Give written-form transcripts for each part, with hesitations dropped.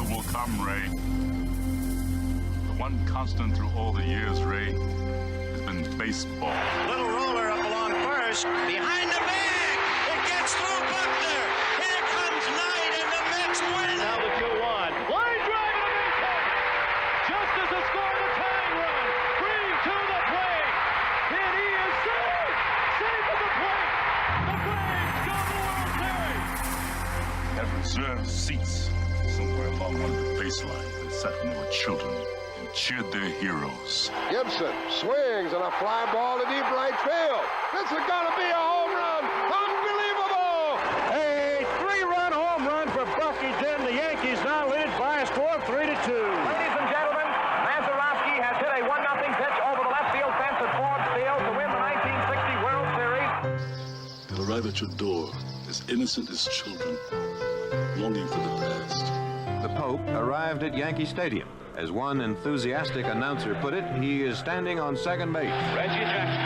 will come, Ray. The one constant through all the years, Ray, has been baseball. Little roller up along first. Behind the bag. It gets through Buckner. Here comes Knight, and the Mets win. Now the 2-1. Line drive to base hit. Just as the score of the tying run. Green to the plate. And he is safe. Safe at the plate. The Braves go to the World Series. Have reserved seats somewhere along one of the baselines that sat when they were children and cheered their heroes. Gibson swings and a fly ball to deep right field. This is going to be a home run. Unbelievable! A 3-run home run for Bucky Dent. The Yankees now lead by a score of 3-2. Ladies and gentlemen, Mazeroski has hit a 1-0 pitch over the left field fence at Forbes Field to win the 1960 World Series. They'll arrive at your door as innocent as children, longing for the past. The Pope arrived at Yankee Stadium. As one enthusiastic announcer put it, he is standing on second base. Reggie Jackson.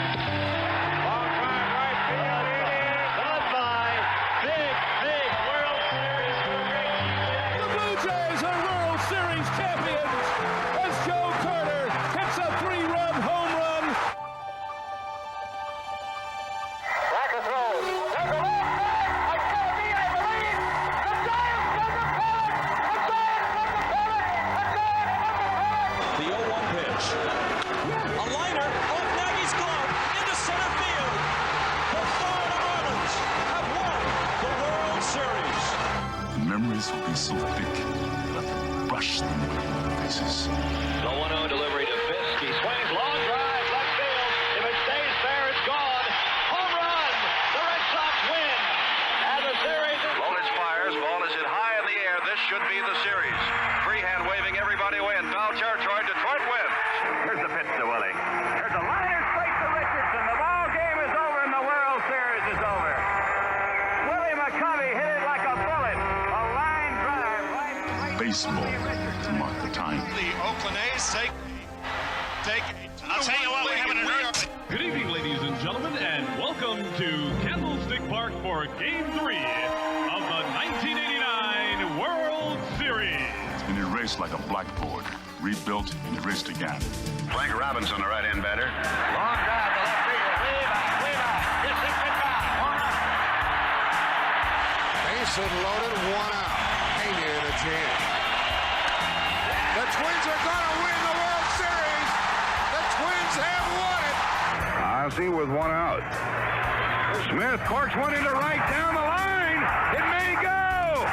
Long drive, right field. It is goodbye. Big World Series for Reggie. The Blue Jays are World Series champions as Joe Carter hits a 3-run home run. Back and throw. There's a left back. It's going to be, I believe, the Giants from the pennant. The Giants from the pennant. The Giants from the pennant. The 0-1 pitch. A liner off Nagy's glove into center field. The Florida Marlins have won the World Series. The memories will be so thick that I can brush them away from their faces. The 1-0 delivery to Fisk. He swings, long drive, left field. If it stays fair, it's gone. Home run. The Red Sox win. And the series is... Lolich fires. Ball is hit high in the air. This should be the series. Freehand waving everybody away in foul territory. Detroit wins. Here's the pitch to Willie. Here's a liner straight to Richardson. The ball game is over and the World Series is over. Willie McCovey hit it like a bullet. A line drive right Baseball to mark the time. The Oakland A's take. I'll tell you what, we're having a Good evening, ladies and gentlemen, and welcome to Candlestick Park for Game 3 of the 1989 World Series. It's been erased like a blackboard, rebuilt and erased again. Frank Robinson, the right-hand batter. long drive to left field. Way back. Gets hit back. Base hit loaded, 1 out. Pena in a jam. The Twins are going to win the World Series. The Twins have won it. Ozzie with 1 out. Smith corks one into right down the line. It may go.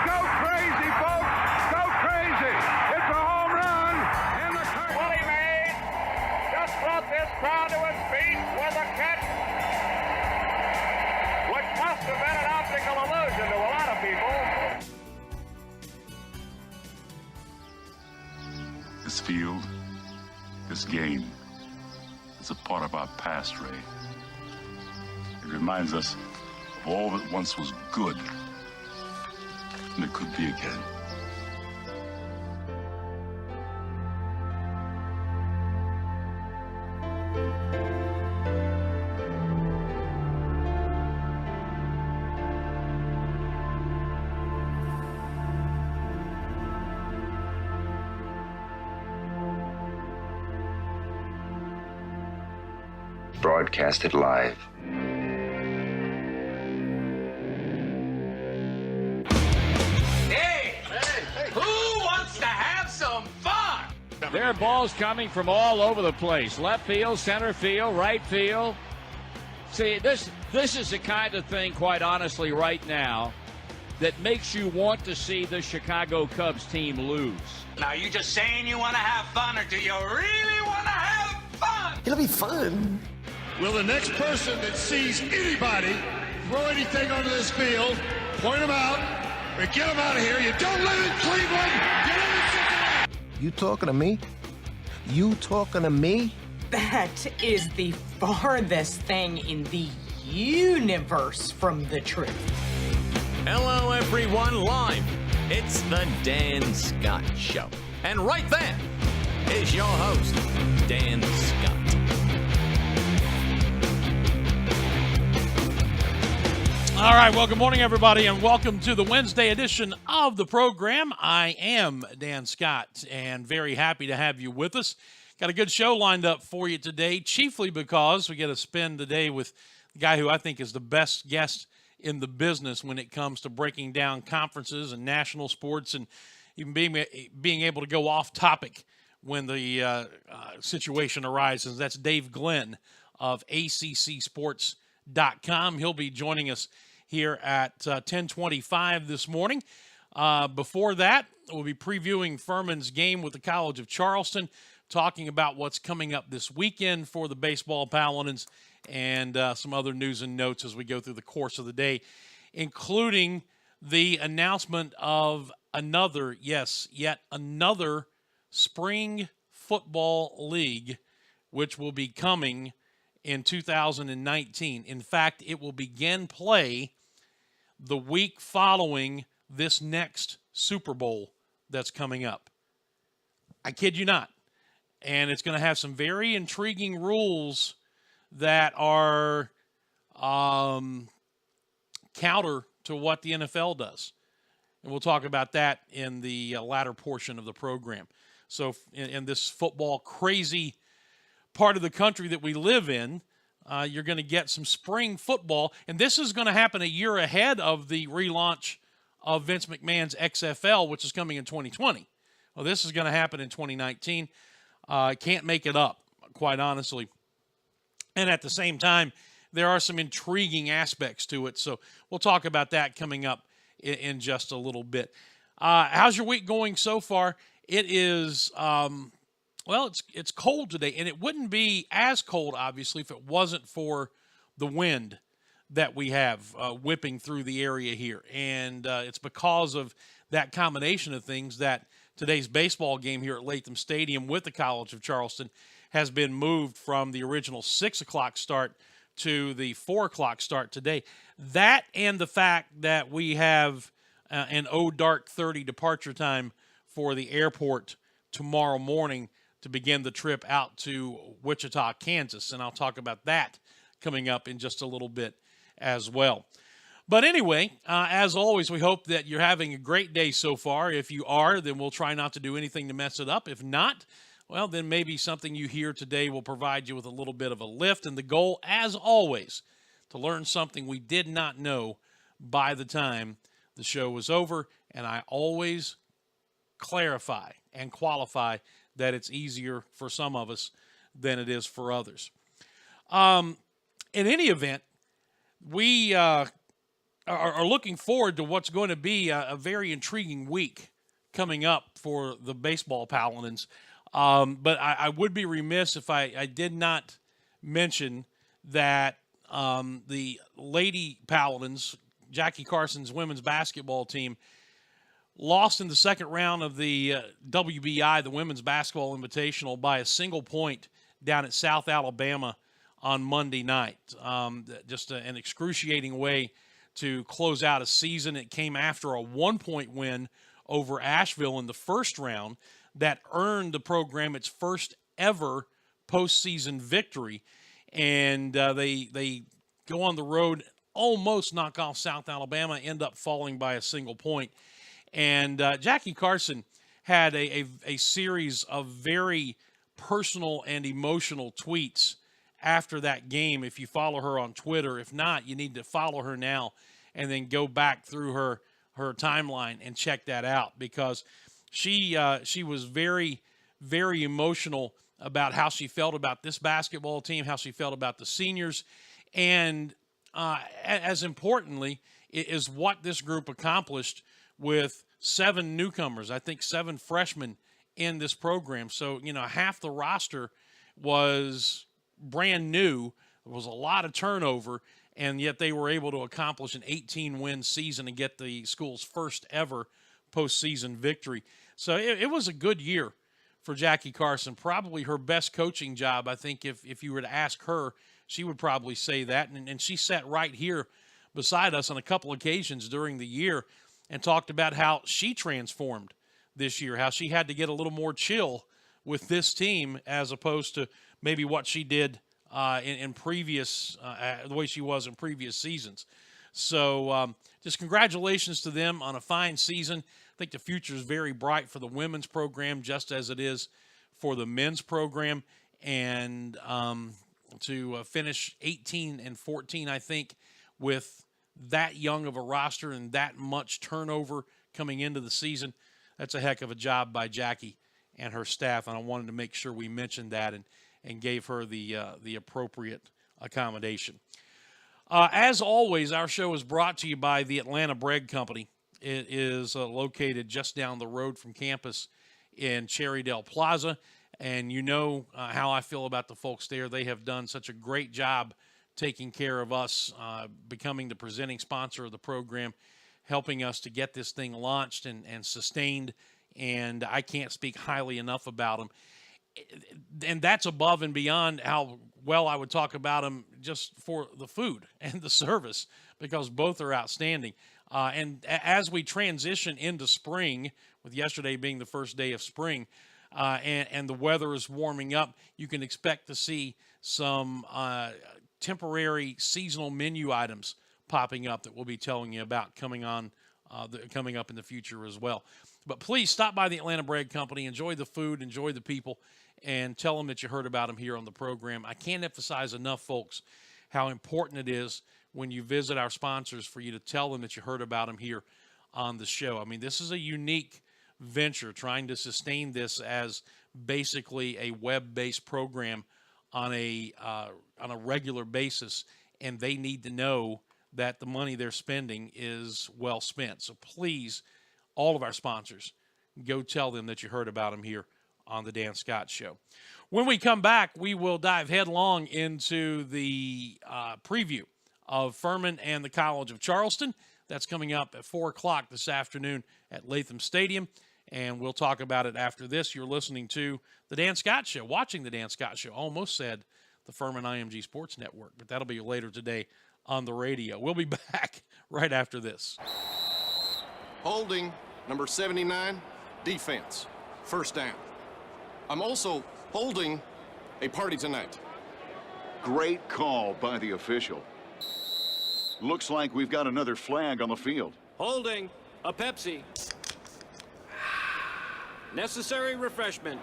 Go crazy, folks. Go crazy. It's a home run. And the Willie Mays just brought this crowd to its feet with a catch, which must have been an optical illusion to a lot of people. This field, this game, is a part of our past, Ray. It reminds us of all that once was good, and it could be again. Broadcasted live. Hey! Who wants to have some fun? There are balls coming from all over the place. Left field, center field, right field. See, this is the kind of thing, quite honestly, right now, that makes you want to see the Chicago Cubs team lose. Now, you just saying you want to have fun, or do you really want to have fun? It'll be fun. Will the next person that sees anybody throw anything onto this field, point them out, and get them out of here. You don't live in Cleveland. You live in Cincinnati. You talking to me? You talking to me? That is the farthest thing in the universe from the truth. Hello, everyone, live. It's the Dan Scott Show. And right there is your host, Dan Scott. All right, well, good morning, everybody, and welcome to the Wednesday edition of the program. I am Dan Scott, and very happy to have you with us. Got a good show lined up for you today, chiefly because we get to spend the day with the guy who I think is the best guest in the business when it comes to breaking down conferences and national sports and even being able to go off topic when the situation arises. That's Dave Glenn of ACCSports.com. He'll be joining us here at 10:25 this morning. Before that, we'll be previewing Furman's game with the College of Charleston, talking about what's coming up this weekend for the baseball Paladins, and some other news and notes as we go through the course of the day, including the announcement of yet another spring football league, which will be coming in 2019. In fact, it will begin play the week following this next Super Bowl that's coming up. I kid you not. And it's going to have some very intriguing rules that are counter to what the NFL does. And we'll talk about that in the latter portion of the program. So in this football crazy part of the country that we live in, you're going to get some spring football. And this is going to happen a year ahead of the relaunch of Vince McMahon's XFL, which is coming in 2020. Well, this is going to happen in 2019. Can't make it up, quite honestly. And at the same time, there are some intriguing aspects to it. So we'll talk about that coming up in just a little bit. How's your week going so far? It is, it's cold today, and it wouldn't be as cold, obviously, if it wasn't for the wind that we have whipping through the area here. And it's because of that combination of things that today's baseball game here at Latham Stadium with the College of Charleston has been moved from the original 6 o'clock start to the 4 o'clock start today. That and the fact that we have an dark 30 departure time for the airport tomorrow morning to begin the trip out to Wichita, Kansas. And I'll talk about that coming up in just a little bit as well. But anyway, as always, we hope that you're having a great day so far. If you are, then we'll try not to do anything to mess it up. If not, well, then maybe something you hear today will provide you with a little bit of a lift. And the goal, as always, to learn something we did not know by the time the show was over. And I always clarify and qualify that it's easier for some of us than it is for others. In any event, we are looking forward to what's going to be a very intriguing week coming up for the baseball Paladins. But I would be remiss if I did not mention that the Lady Paladins, Jackie Carson's women's basketball team, lost in the second round of the WBI, the Women's Basketball Invitational, by a single point down at South Alabama on Monday night. Just an excruciating way to close out a season. It came after a 1-point win over Asheville in the first round that earned the program its first ever postseason victory. And they go on the road, almost knock off South Alabama, end up falling by a single point. And Jackie Carson had a series of very personal and emotional tweets after that game. If you follow her on Twitter, if not, you need to follow her now and then go back through her timeline and check that out, because she was very, very emotional about how she felt about this basketball team, how she felt about the seniors, and as importantly is what this group accomplished with 7 newcomers, I think 7 freshmen in this program. So, half the roster was brand new. There was a lot of turnover, and yet they were able to accomplish an 18-win season and get the school's first ever postseason victory. So it was a good year for Jackie Carson, probably her best coaching job. I think if you were to ask her, she would probably say that. And she sat right here beside us on a couple occasions during the year and talked about how she transformed this year, how she had to get a little more chill with this team as opposed to maybe what she did in previous, the way she was in previous seasons. So just congratulations to them on a fine season. I think the future is very bright for the women's program, just as it is for the men's program. And to finish 18-14, I think, with that young of a roster and that much turnover coming into the season, that's a heck of a job by Jackie and her staff. And I wanted to make sure we mentioned that and gave her the appropriate accommodation. As always, our show is brought to you by the Atlanta Bread Company. It is located just down the road from campus in Cherrydale Plaza. And you know how I feel about the folks there. They have done such a great job taking care of us, becoming the presenting sponsor of the program, helping us to get this thing launched and sustained. And I can't speak highly enough about them. And that's above and beyond how well I would talk about them just for the food and the service, because both are outstanding. And as we transition into spring, with yesterday being the first day of spring, and the weather is warming up, you can expect to see some temporary seasonal menu items popping up that we'll be telling you about coming up in the future as well. But please stop by the Atlanta Bread Company, enjoy the food, enjoy the people, and tell them that you heard about them here on the program. I can't emphasize enough, folks, how important it is when you visit our sponsors for you to tell them that you heard about them here on the show. I mean, this is a unique venture, trying to sustain this as basically a web-based program on a regular basis, and they need to know that the money they're spending is well spent. So please, all of our sponsors, go tell them that you heard about them here on the Dan Scott Show. When we come back, we will dive headlong into the preview of Furman and the College of Charleston. That's coming up at 4 o'clock this afternoon at Latham Stadium, and we'll talk about it after this. You're listening to the Dan Scott Show, watching the Dan Scott Show. Almost said the Furman IMG Sports Network, but that'll be later today on the radio. We'll be back right after this. Holding, number 79, defense, first down. I'm also holding a party tonight. Great call by the official. Looks like we've got another flag on the field. Holding, a Pepsi. Necessary refreshment.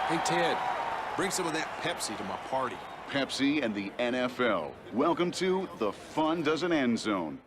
Hey, Ted, bring some of that Pepsi to my party. Pepsi and the NFL. Welcome to the Fun Doesn't End Zone.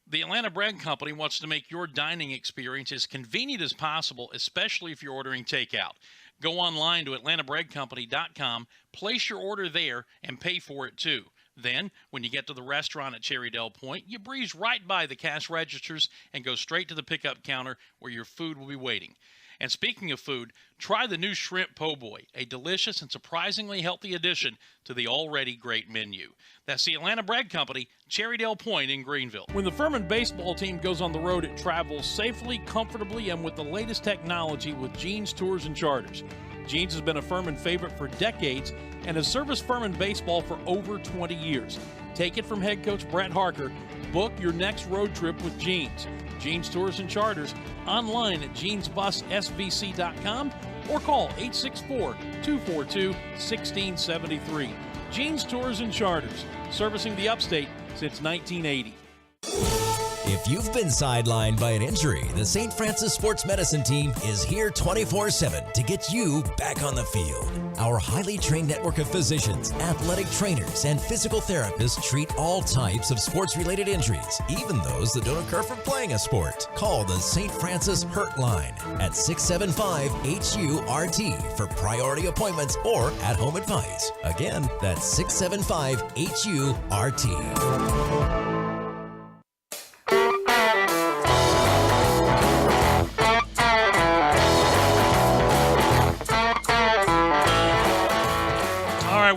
The Atlanta Bread Company wants to make your dining experience as convenient as possible, especially if you're ordering takeout. Go online to atlantabreadcompany.com, place your order there, and pay for it too. Then, when you get to the restaurant at Cherrydale Point, you breeze right by the cash registers and go straight to the pickup counter where your food will be waiting. And speaking of food, try the new Shrimp Po' Boy, a delicious and surprisingly healthy addition to the already great menu. That's the Atlanta Bread Company, Cherrydale Point in Greenville. When the Furman baseball team goes on the road, it travels safely, comfortably, and with the latest technology with Jeans Tours and Charters. Jeans has been a Furman favorite for decades and has serviced Furman baseball for over 20 years. Take it from head coach Brett Harker. Book your next road trip with Jeans. Jeans Tours and Charters, online at jeansbussvc.com or call 864-242-1673. Jeans Tours and Charters, servicing the upstate since 1980. If you've been sidelined by an injury, the St. Francis Sports Medicine team is here 24/7 to get you back on the field. Our highly trained network of physicians, athletic trainers, and physical therapists treat all types of sports-related injuries, even those that don't occur from playing a sport. Call the St. Francis Hurt Line at 675-HU-RT for priority appointments or at-home advice. Again, that's 675-HU-RT.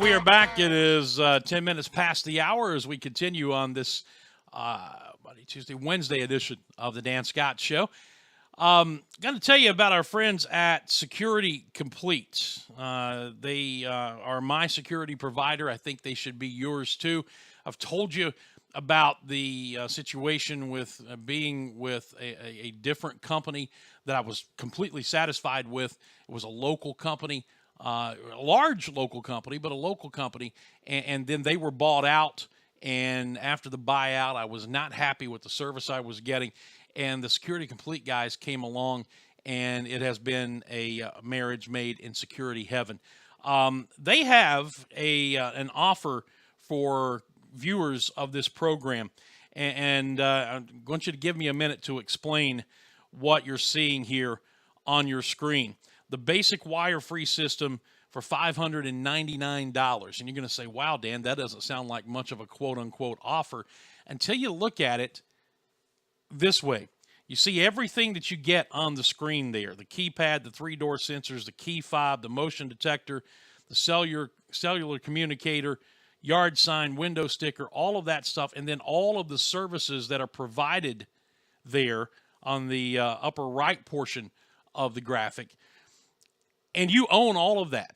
We are back. It is 10 minutes past the hour as we continue on this Wednesday edition of the Dan Scott Show. Going to tell you about our friends at Security Complete. They are my security provider. I think they should be yours too. I've told you about the situation with being with a different company that I was completely satisfied with. It was a local company. a large local company, but a local company, and then they were bought out. And after the buyout, I was not happy with the service I was getting, and the Security Complete guys came along, and it has been a marriage made in security heaven. They have an offer for viewers of this program, and I want you to give me a minute to explain what you're seeing here on your screen. The basic wire-free system for $599. And you're going to say, wow, Dan, that doesn't sound like much of a quote-unquote offer, until you look at it this way. You see everything that you get on the screen there, the keypad, the 3-door sensors, the key fob, the motion detector, the cellular communicator, yard sign, window sticker, all of that stuff, and then all of the services that are provided there on the upper right portion of the graphic. And you own all of that.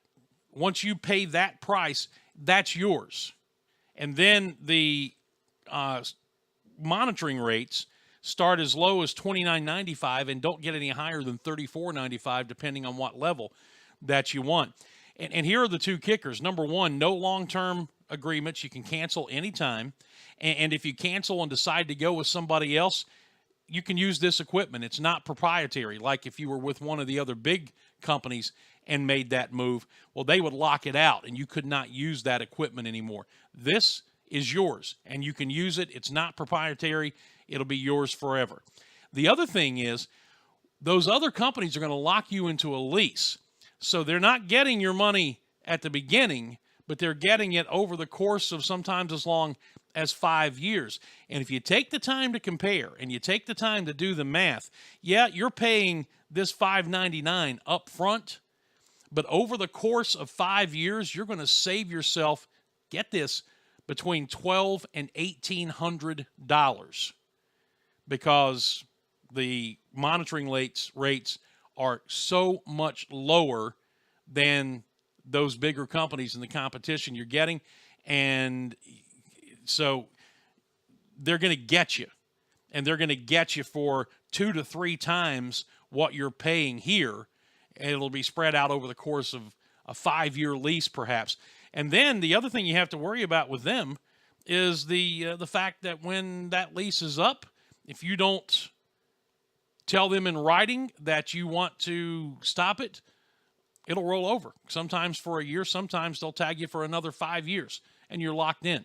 Once you pay that price, that's yours. And then the monitoring rates start as low as $29.95 and don't get any higher than $34.95 depending on what level that you want. And here are the two kickers. Number one, no long-term agreements. You can cancel anytime. And if you cancel and decide to go with somebody else, you can use this equipment. It's not proprietary, like if you were with one of the other big companies and made that move. Well, they would lock it out, and you could not use that equipment anymore. This is yours, and you can use it. It's not proprietary. It'll be yours forever. The other thing is, those other companies are going to lock you into a lease. So they're not getting your money at the beginning, but they're getting it over the course of sometimes as long as 5 years. And if you take the time to compare and you take the time to do the math, yeah, you're paying this $599 up front, but over the course of 5 years, you're going to save yourself, get this, between $1,200 and $1,800, because the monitoring rates are so much lower than those bigger companies in the competition you're getting. And so they're going to get you, and they're going to get you for 2 to 3 times what you're paying here. And it'll be spread out over the course of a 5-year lease, perhaps. And then the other thing you have to worry about with them is the fact that when that lease is up, if you don't tell them in writing that you want to stop it, it'll roll over. Sometimes for a year, sometimes they'll tag you for another 5 years, and you're locked in.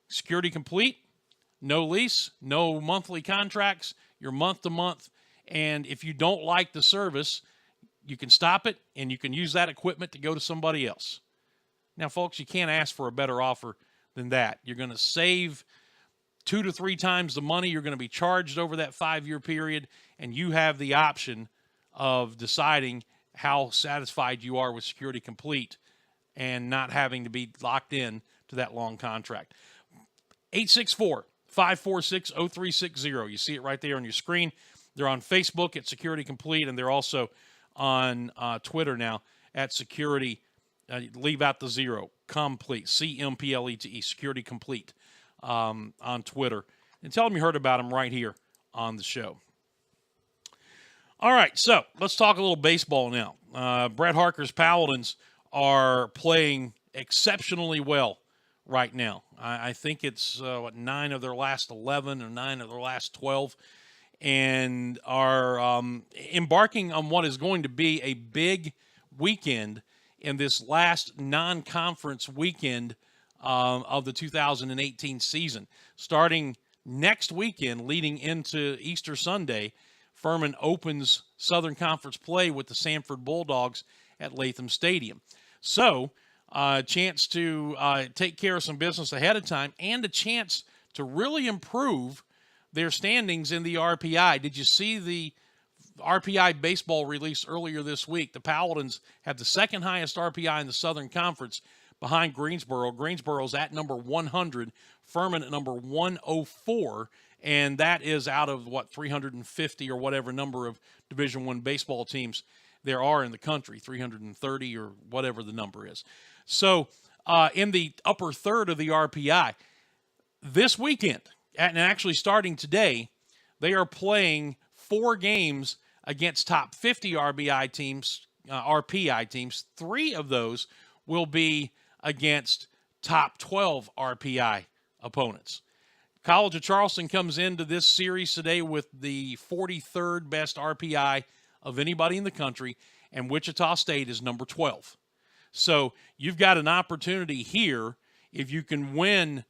Security Complete, no lease, no monthly contracts, you're month to month. And if you don't like the service, you can stop it, and you can use that equipment to go to somebody else. Now, folks, you can't ask for a better offer than that. You're going to save 2 to 3 times the money you're going to be charged over that 5-year period, and you have the option of deciding how satisfied you are with Security Complete and not having to be locked in to that long contract. 864-546-0360. You see it right there on your screen. They're on Facebook at Security Complete, and they're also on Twitter now at Security. Leave out the zero. Complete. CMPLETE. Security Complete on Twitter. And tell them you heard about them right here on the show. All right, so let's talk a little baseball now. Brett Harker's Paladins are playing exceptionally well right now. I think it's 9 of their last 11 or 9 of their last 12, and are embarking on what is going to be a big weekend in this last non-conference weekend of the 2018 season. Starting next weekend, leading into Easter Sunday, Furman opens Southern Conference play with the Sanford Bulldogs at Latham Stadium. So, a chance to take care of some business ahead of time, and a chance to really improve their standings in the RPI. Did you see the RPI baseball release earlier this week? The Paladins have the second highest RPI in the Southern Conference behind Greensboro. Greensboro's at number 100, Furman at number 104, and that is out of, 350 or whatever number of Division I baseball teams there are in the country, 330 or whatever the number is. So in the upper third of the RPI, this weekend, and actually starting today, they are playing 4 games against top 50 RBI teams RPI teams. 3 of those will be against top 12 RPI opponents. College of Charleston comes into this series today with the 43rd best RPI of anybody in the country, and Wichita State is number 12. So you've got an opportunity here, if you can win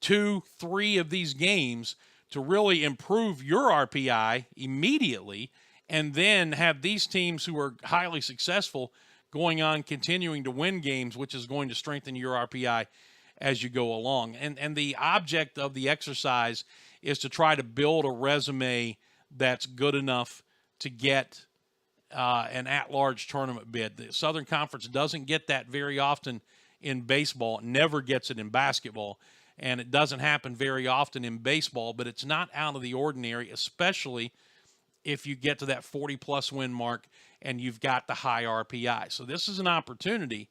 2-3 of these games, to really improve your RPI immediately, and then have these teams who are highly successful going on continuing to win games, which is going to strengthen your RPI as you go along. And the object of the exercise is to try to build a resume that's good enough to get an at-large tournament bid. The Southern Conference doesn't get that very often in baseball, never gets it in basketball, and it doesn't happen very often in baseball, but it's not out of the ordinary, especially if you get to that 40-plus win mark and you've got the high RPI. So this is an opportunity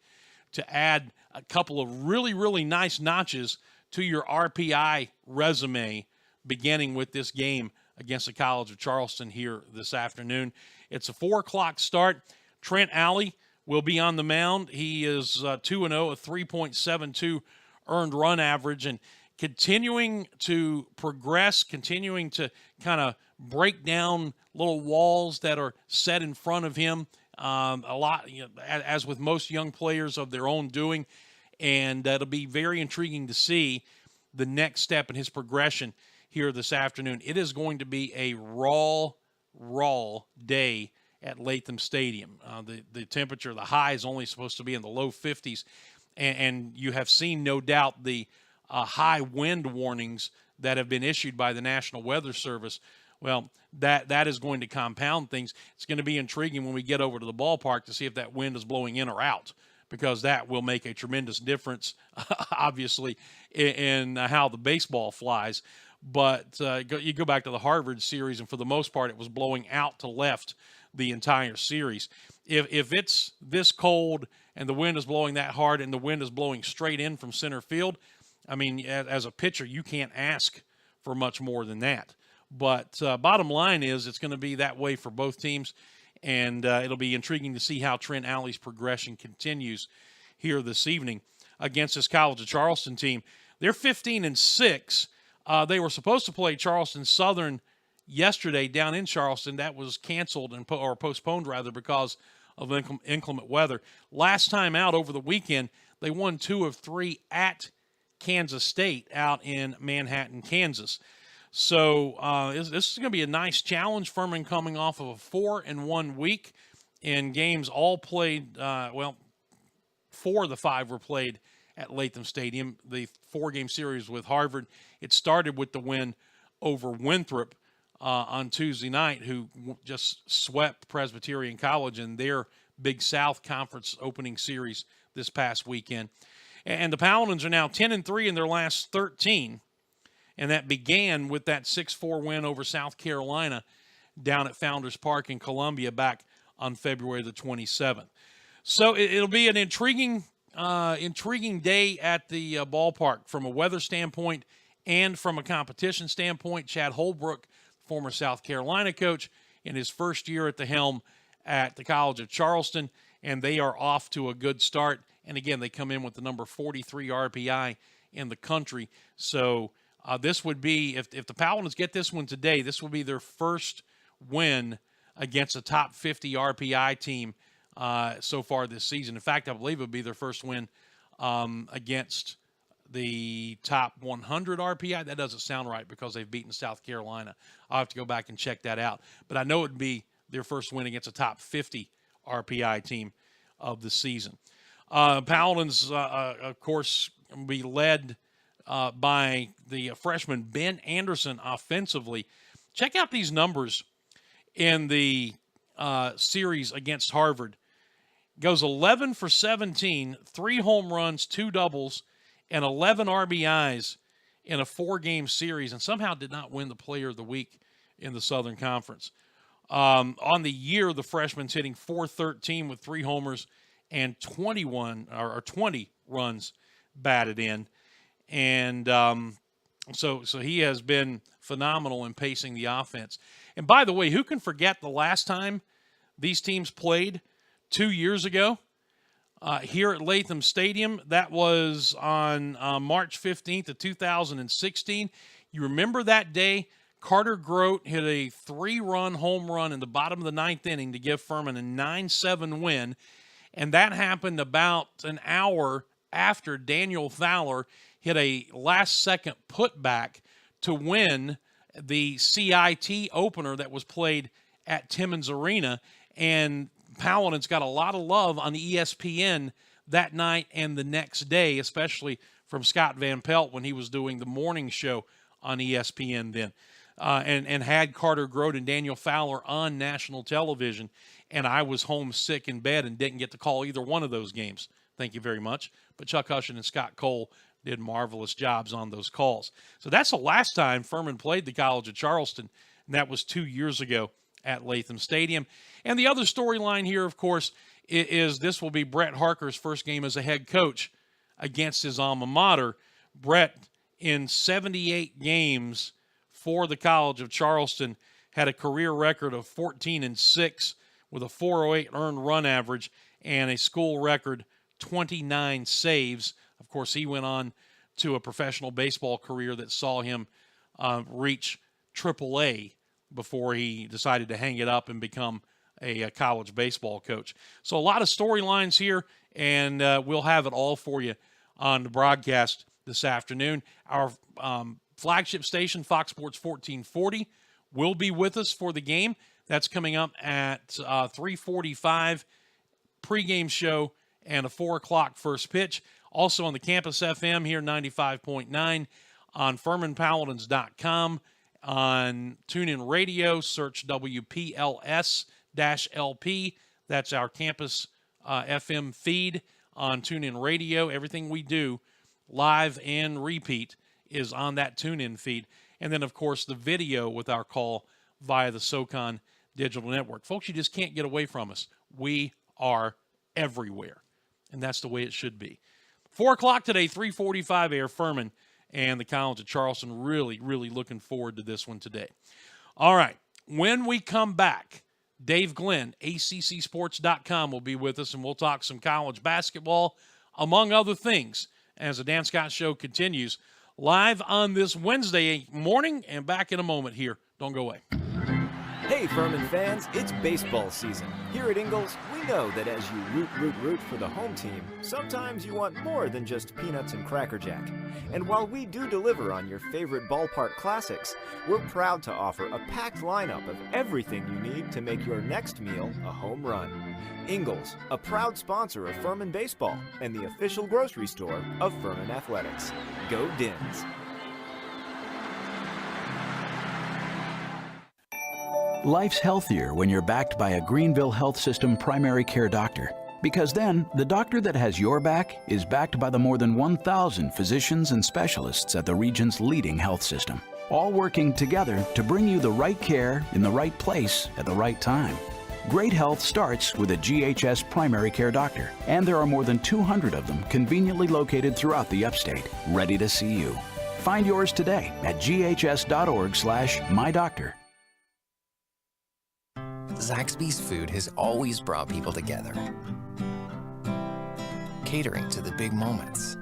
to add a couple of really, really nice notches to your RPI resume, beginning with this game against the College of Charleston here this afternoon. It's a 4 o'clock start. Trent Alley will be on the mound. He is 2-0, a 3.72 earned run average, and continuing to progress, continuing to kind of break down little walls that are set in front of him. A lot, as with most young players of their own doing, and it'll be very intriguing to see the next step in his progression here this afternoon. It is going to be a raw day at Latham Stadium. The temperature, the high is only supposed to be in the low 50s, and you have seen, no doubt, the high wind warnings that have been issued by the National Weather Service. Well, that is going to compound things. It's going to be intriguing when we get over to the ballpark to see if that wind is blowing in or out, because that will make a tremendous difference, obviously, in how the baseball flies. But you go back to the Harvard series, and for the most part, it was blowing out to left the entire series. If it's this cold and the wind is blowing that hard and the wind is blowing straight in from center field, I mean, as a pitcher, you can't ask for much more than that. But bottom line is, it's going to be that way for both teams, and it'll be intriguing to see how Trent Alley's progression continues here this evening against this College of Charleston team. They're 15-6. They were supposed to play Charleston Southern yesterday down in Charleston. That was canceled or postponed, rather, because of inclement weather. Last time out over the weekend, they won 2 of 3 at Kansas State out in Manhattan, Kansas. So this is going to be a nice challenge. Furman coming off of a 4-1 week in games all played, 4 of the 5 were played at Latham Stadium. The 4-game series with Harvard, it started with the win over Winthrop on Tuesday night, who just swept Presbyterian College in their Big South Conference opening series this past weekend. And the Paladins are now 10-3 in their last 13. And that began with that 6-4 win over South Carolina down at Founders Park in Columbia back on February the 27th. So it'll be an intriguing day at the ballpark from a weather standpoint and from a competition standpoint. Chad Holbrook, former South Carolina coach, in his first year at the helm at the College of Charleston, and they are off to a good start. And again, they come in with the number 43 RPI in the country. So this would be, if the Paladins get this one today, this will be their first win against a top 50 RPI team so far this season. In fact, I believe it would be their first win against the top 100 RPI. That doesn't sound right because they've beaten South Carolina. I'll have to go back and check that out. But I know it would be their first win against a top 50 RPI team of the season. Paladins, of course, will be led by the freshman Ben Anderson offensively. Check out these numbers in the series against Harvard. Goes 11 for 17, 3 home runs, 2 doubles, and 11 RBIs in a 4-game series, and somehow did not win the Player of the Week in the Southern Conference. On the year, the freshman's hitting .413 with 3 homers and 20 runs batted in. And so he has been phenomenal in pacing the offense. And by the way, who can forget the last time these teams played 2 years ago here at Latham Stadium. That was on March 15th of 2016. You remember that day? Carter Grote hit a 3-run home run in the bottom of the 9th inning to give Furman a 9-7 win. And that happened about an hour after Daniel Fowler hit a last-second putback to win the CIT opener that was played at Timmons Arena. And Paladins got a lot of love on ESPN that night and the next day, especially from Scott Van Pelt when he was doing the morning show on ESPN then. And had Carter Grote and Daniel Fowler on national television. And I was home sick in bed and didn't get to call either one of those games. Thank you very much. But Chuck Hushin and Scott Cole did marvelous jobs on those calls. So that's the last time Furman played the College of Charleston, and that was 2 years ago at Latham Stadium. And the other storyline here, of course, is this will be Brett Harker's first game as a head coach against his alma mater. Brett, in 78 games for the College of Charleston, had a career record of 14-6 with a 408 earned run average and a school record 29 saves. Of course, he went on to a professional baseball career that saw him reach AAA before he decided to hang it up and become a college baseball coach. So a lot of storylines here, and we'll have it all for you on the broadcast this afternoon. Our flagship station, Fox Sports 1440, will be with us for the game. That's coming up at 3:45 pregame show and a 4 o'clock first pitch. Also on the Campus FM here, 95.9, on FurmanPaladins.com, on TuneIn Radio, search WPLS-LP. That's our Campus FM feed on TuneIn Radio. Everything we do, live and repeat, is on that TuneIn feed. And then, of course, the video with our call via the SoCon Digital Network. Folks, you just can't get away from us. We are everywhere, and that's the way it should be. 4 o'clock today, 3:45 air, Furman and the College of Charleston. Really, really looking forward to this one today. All right, when we come back, Dave Glenn, ACCSports.com, will be with us, and we'll talk some college basketball, among other things, as the Dan Scott Show continues live on this Wednesday morning, and back in a moment here. Don't go away. Hey Furman fans, it's baseball season. Here at Ingalls, we know that as you root for the home team, sometimes you want more than just peanuts and Cracker Jack. And while we do deliver on your favorite ballpark classics, we're proud to offer a packed lineup of everything you need to make your next meal a home run. Ingalls, a proud sponsor of Furman Baseball and the official grocery store of Furman Athletics. Go Dins! Life's healthier when you're backed by a Greenville Health System primary care doctor. Because then, the doctor that has your back is backed by the more than 1,000 physicians and specialists at the region's leading health system, all working together to bring you the right care in the right place at the right time. Great health starts with a GHS primary care doctor, and there are more than 200 of them conveniently located throughout the upstate, ready to see you. Find yours today at ghs.org/mydoctor. Zaxby's food has always brought people together, catering to the big moments,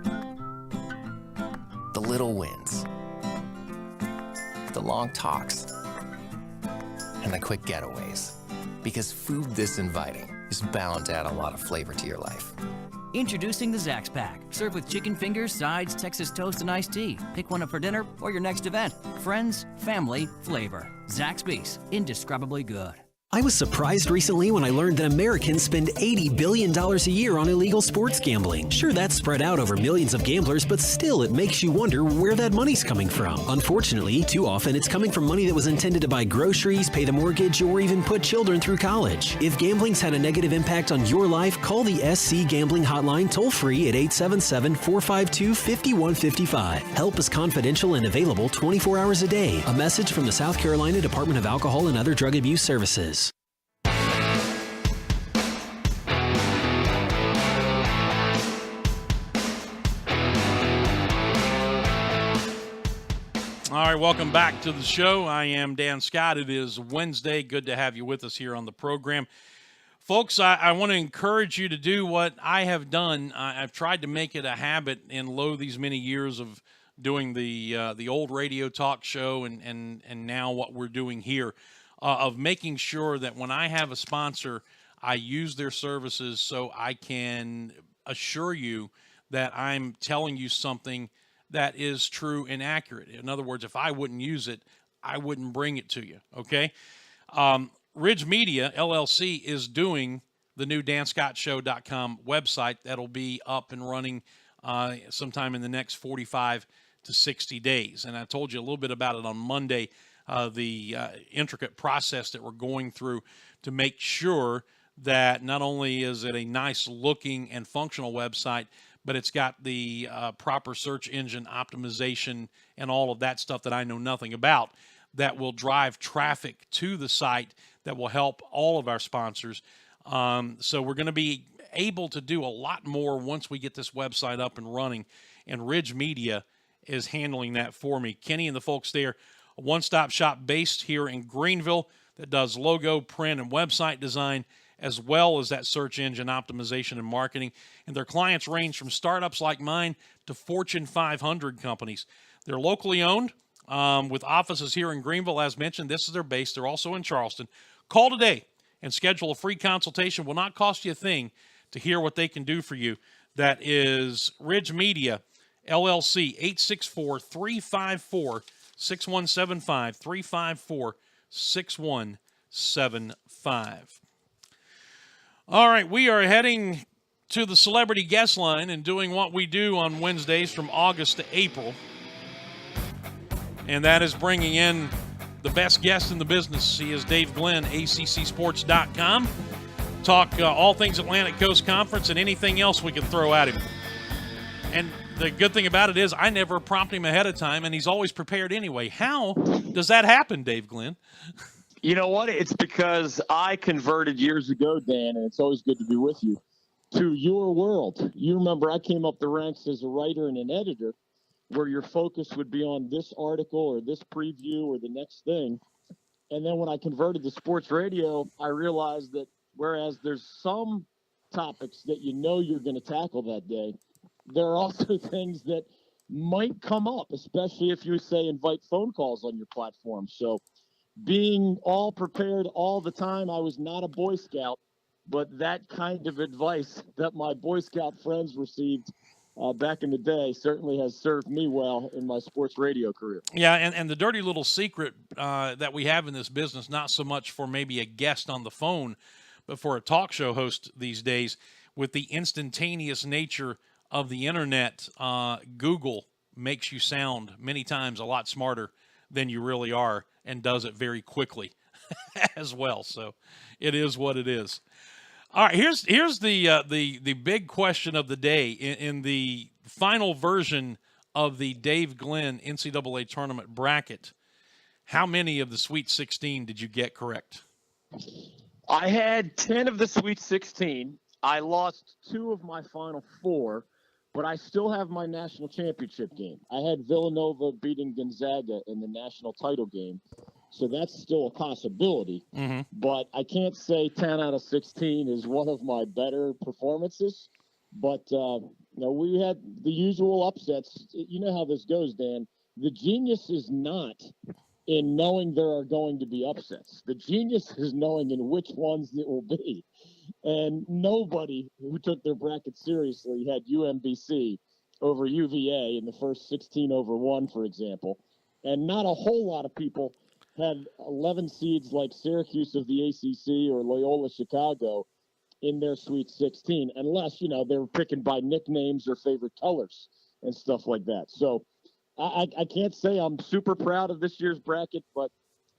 the little wins, the long talks, and the quick getaways. Because food this inviting is bound to add a lot of flavor to your life. Introducing the Zax Pack. Served with chicken fingers, sides, Texas toast, and iced tea. Pick one up for dinner or your next event. Friends, family, flavor. Zaxby's. Indescribably good. I was surprised recently when I learned that Americans spend $80 billion a year on illegal sports gambling. Sure, that's spread out over millions of gamblers, but still it makes you wonder where that money's coming from. Unfortunately, too often it's coming from money that was intended to buy groceries, pay the mortgage, or even put children through college. If gambling's had a negative impact on your life, call the SC Gambling Hotline toll-free at 877-452-5155. Help is confidential and available 24 hours a day. A message from the South Carolina Department of Alcohol and Other Drug Abuse Services. All right, welcome back to the show. I am Dan Scott. It is Wednesday. Good to have you with us here on the program. Folks, I want to encourage you to do what I have done. I've tried to make it a habit in these many years of doing the old radio talk show and now what we're doing here, of making sure that when I have a sponsor, I use their services so I can assure you that I'm telling you something that is true and accurate. In other words, if I wouldn't use it, I wouldn't bring it to you, okay? Ridge Media, LLC, is doing the new DanScottShow.com website that'll be up and running sometime in the next 45 to 60 days. And I told you a little bit about it on Monday, the intricate process that we're going through to make sure that not only is it a nice looking and functional website, but it's got the proper search engine optimization and all of that stuff that I know nothing about that will drive traffic to the site that will help all of our sponsors. So we're going to be able to do a lot more once we get this website up and running, and Ridge Media is handling that for me. Kenny and the folks there, a one-stop shop based here in Greenville that does logo, print, and website design, as well as that search engine optimization and marketing. And their clients range from startups like mine to Fortune 500 companies. They're locally owned with offices here in Greenville. As mentioned, this is their base. They're also in Charleston. Call today and schedule a free consultation. Will not cost you a thing to hear what they can do for you. That is Ridge Media, LLC, 864-354-6175, 354-6175. All right, we are heading to the celebrity guest line and doing what we do on Wednesdays from August to April. And that is bringing in the best guest in the business. He is Dave Glenn, ACCSports.com. Talk all things Atlantic Coast Conference and anything else we can throw at him. And the good thing about it is I never prompt him ahead of time, and he's always prepared anyway. How does that happen, Dave Glenn? You know what? It's because I converted years ago, Dan, and it's always good to be with you, to your world. You remember I came up the ranks as a writer and an editor, where your focus would be on this article or this preview or the next thing. And then when I converted to sports radio, I realized that whereas there's some topics that you know you're going to tackle that day, there are also things that might come up, especially if you say invite phone calls on your platform. So being all prepared all the time, I was not a Boy Scout, but that kind of advice that my Boy Scout friends received back in the day certainly has served me well in my sports radio career. Yeah, and the dirty little secret that we have in this business, not so much for maybe a guest on the phone, but for a talk show host these days, with the instantaneous nature of the internet, Google makes you sound many times a lot smarter than you really are and does it very quickly as well. So it is what it is. All right, here's the big question of the day in the final version of the Dave Glenn NCAA tournament bracket. How many of the Sweet 16 did you get correct? I had 10 of the Sweet 16. I lost 2 of my final 4, but I still have my national championship game. I had Villanova beating Gonzaga in the national title game. So that's still a possibility, but I can't say 10 out of 16 is one of my better performances. But we had the usual upsets. You know how this goes, Dan. The genius is not in knowing there are going to be upsets. The genius is knowing in which ones it will be. And nobody who took their bracket seriously had UMBC over UVA in the first 16-1, for example. And not a whole lot of people had 11 seeds like Syracuse of the ACC or Loyola Chicago in their Sweet 16, unless, they were picking by nicknames or favorite colors and stuff like that. So I can't say I'm super proud of this year's bracket, but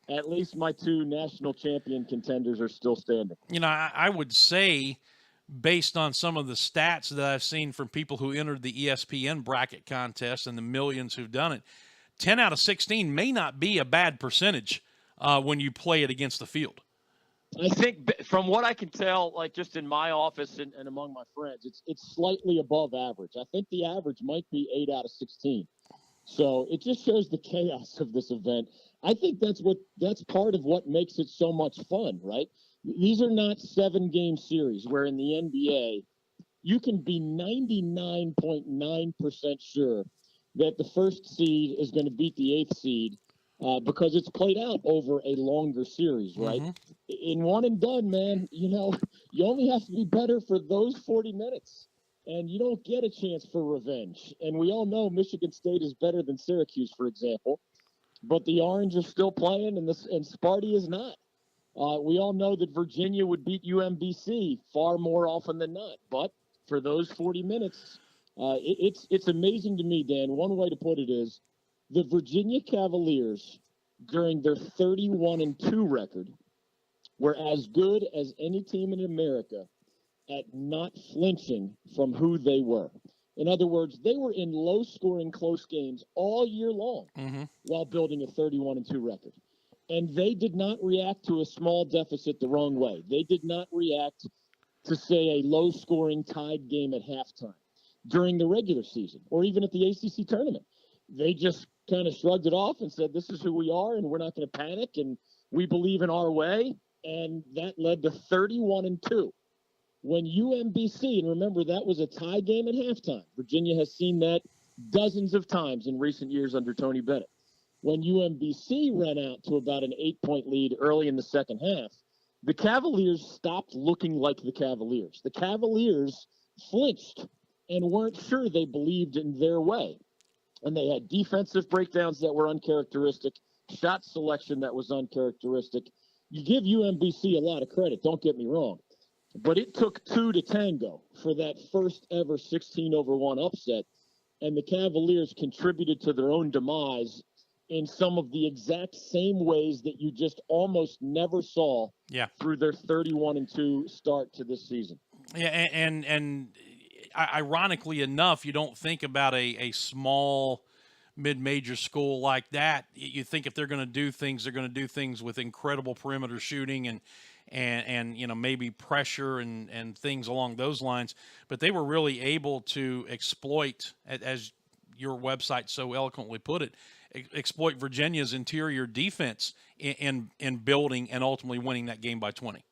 at least my 2 national champion contenders are still standing. I would say, based on some of the stats that I've seen from people who entered the ESPN bracket contest and the millions who've done it, 10 out of 16 may not be a bad percentage when you play it against the field. I think from what I can tell, like just in my office and among my friends, it's slightly above average. I think the average might be 8 out of 16. So it just shows the chaos of this event. I think that's part of what makes it so much fun, right? These are not 7-game series where in the NBA you can be 99.9% sure that the first seed is going to beat the 8th seed because it's played out over a longer series, right? In one and done, man, you only have to be better for those 40 minutes, and you don't get a chance for revenge. And we all know Michigan State is better than Syracuse, for example, but the Orange are still playing, and Sparty is not. We all know that Virginia would beat UMBC far more often than not, but for those 40 minutes, it's amazing to me, Dan. One way to put it is the Virginia Cavaliers, during their 31-2 record, were as good as any team in America at not flinching from who they were. In other words, they were in low-scoring, close games all year long while building a 31-2 record. And they did not react to a small deficit the wrong way. They did not react to, say, a low-scoring tied game at halftime during the regular season or even at the ACC tournament. They just kind of shrugged it off and said, this is who we are, and we're not going to panic, and we believe in our way. And that led to 31-2. When UMBC, and remember, that was a tie game at halftime. Virginia has seen that dozens of times in recent years under Tony Bennett. When UMBC ran out to about an 8-point lead early in the second half, the Cavaliers stopped looking like the Cavaliers. The Cavaliers flinched and weren't sure they believed in their way. And they had defensive breakdowns that were uncharacteristic, shot selection that was uncharacteristic. You give UMBC a lot of credit, don't get me wrong. But it took 2 to tango for that first ever 16-1 upset. And the Cavaliers contributed to their own demise in some of the exact same ways that you just almost never saw through their 31-2 start to this season. Yeah, and ironically enough, you don't think about a small mid-major school like that. You think if they're going to do things, they're going to do things with incredible perimeter shooting and maybe pressure and things along those lines. But they were really able to exploit, as your website so eloquently put it, exploit Virginia's interior defense in building and ultimately winning that game by 20.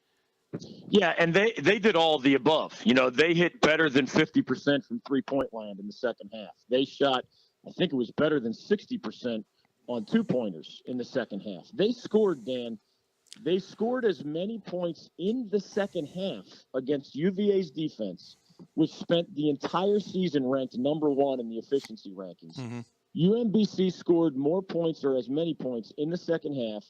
Yeah, and they did all the above. They hit better than 50% from three-point land in the second half. They shot, I think it was better than 60% on two-pointers in the second half. They scored, Dan. They scored as many points in the second half against UVA's defense, which spent the entire season ranked number 1 in the efficiency rankings. UMBC scored more points or as many points in the second half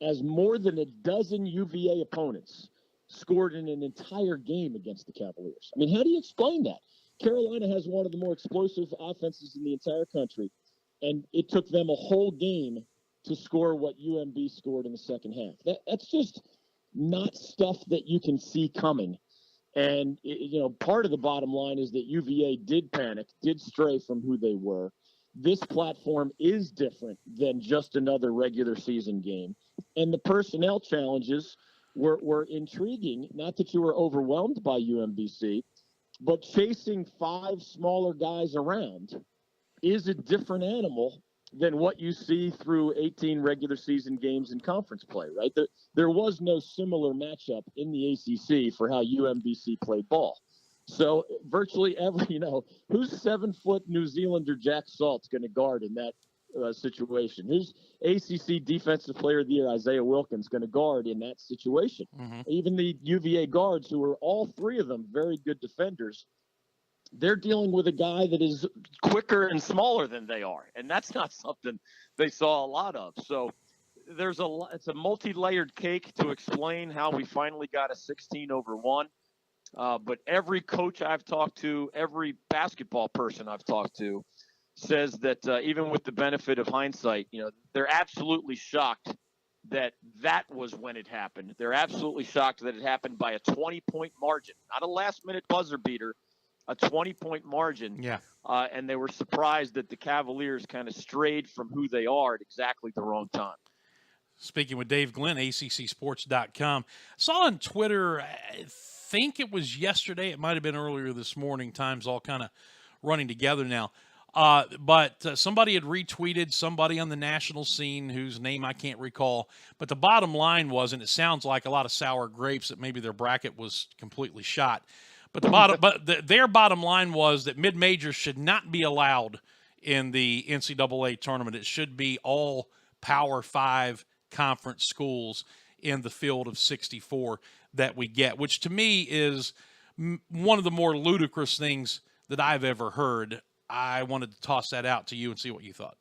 as more than a dozen UVA opponents scored in an entire game against the Cavaliers. I mean, how do you explain that? Carolina has one of the more explosive offenses in the entire country, and it took them a whole game to score what UMB scored in the second half. That's just not stuff that you can see coming. And, part of the bottom line is that UVA did panic, did stray from who they were. This platform is different than just another regular season game. And the personnel challenges were intriguing. Not that you were overwhelmed by UMBC, but chasing 5 smaller guys around is a different animal than what you see through 18 regular season games in conference play, right? There was no similar matchup in the ACC for how UMBC played ball. So virtually every, who's 7-foot New Zealander Jack Salt's going to guard in that situation? Who's ACC Defensive Player of the Year Isaiah Wilkins going to guard in that situation? Even the UVA guards, who are all 3 of them very good defenders, they're dealing with a guy that is quicker and smaller than they are, and that's not something they saw a lot of. So it's a multi-layered cake to explain how we finally got a 16-1. But every coach I've talked to, every basketball person I've talked to, says that even with the benefit of hindsight, they're absolutely shocked that was when it happened. They're absolutely shocked that it happened by a 20-point margin, not a last-minute buzzer beater. A 20-point margin, and they were surprised that the Cavaliers kind of strayed from who they are at exactly the wrong time. Speaking with Dave Glenn, ACCSports.com. Saw on Twitter, I think it was yesterday, it might have been earlier this morning, time's all kind of running together now. But somebody had retweeted somebody on the national scene whose name I can't recall. But the bottom line was, and it sounds like a lot of sour grapes, that maybe their bracket was completely shot. But their bottom line was that mid-majors should not be allowed in the NCAA tournament. It should be all Power 5 conference schools in the field of 64 that we get, which to me is one of the more ludicrous things that I've ever heard. I wanted to toss that out to you and see what you thought.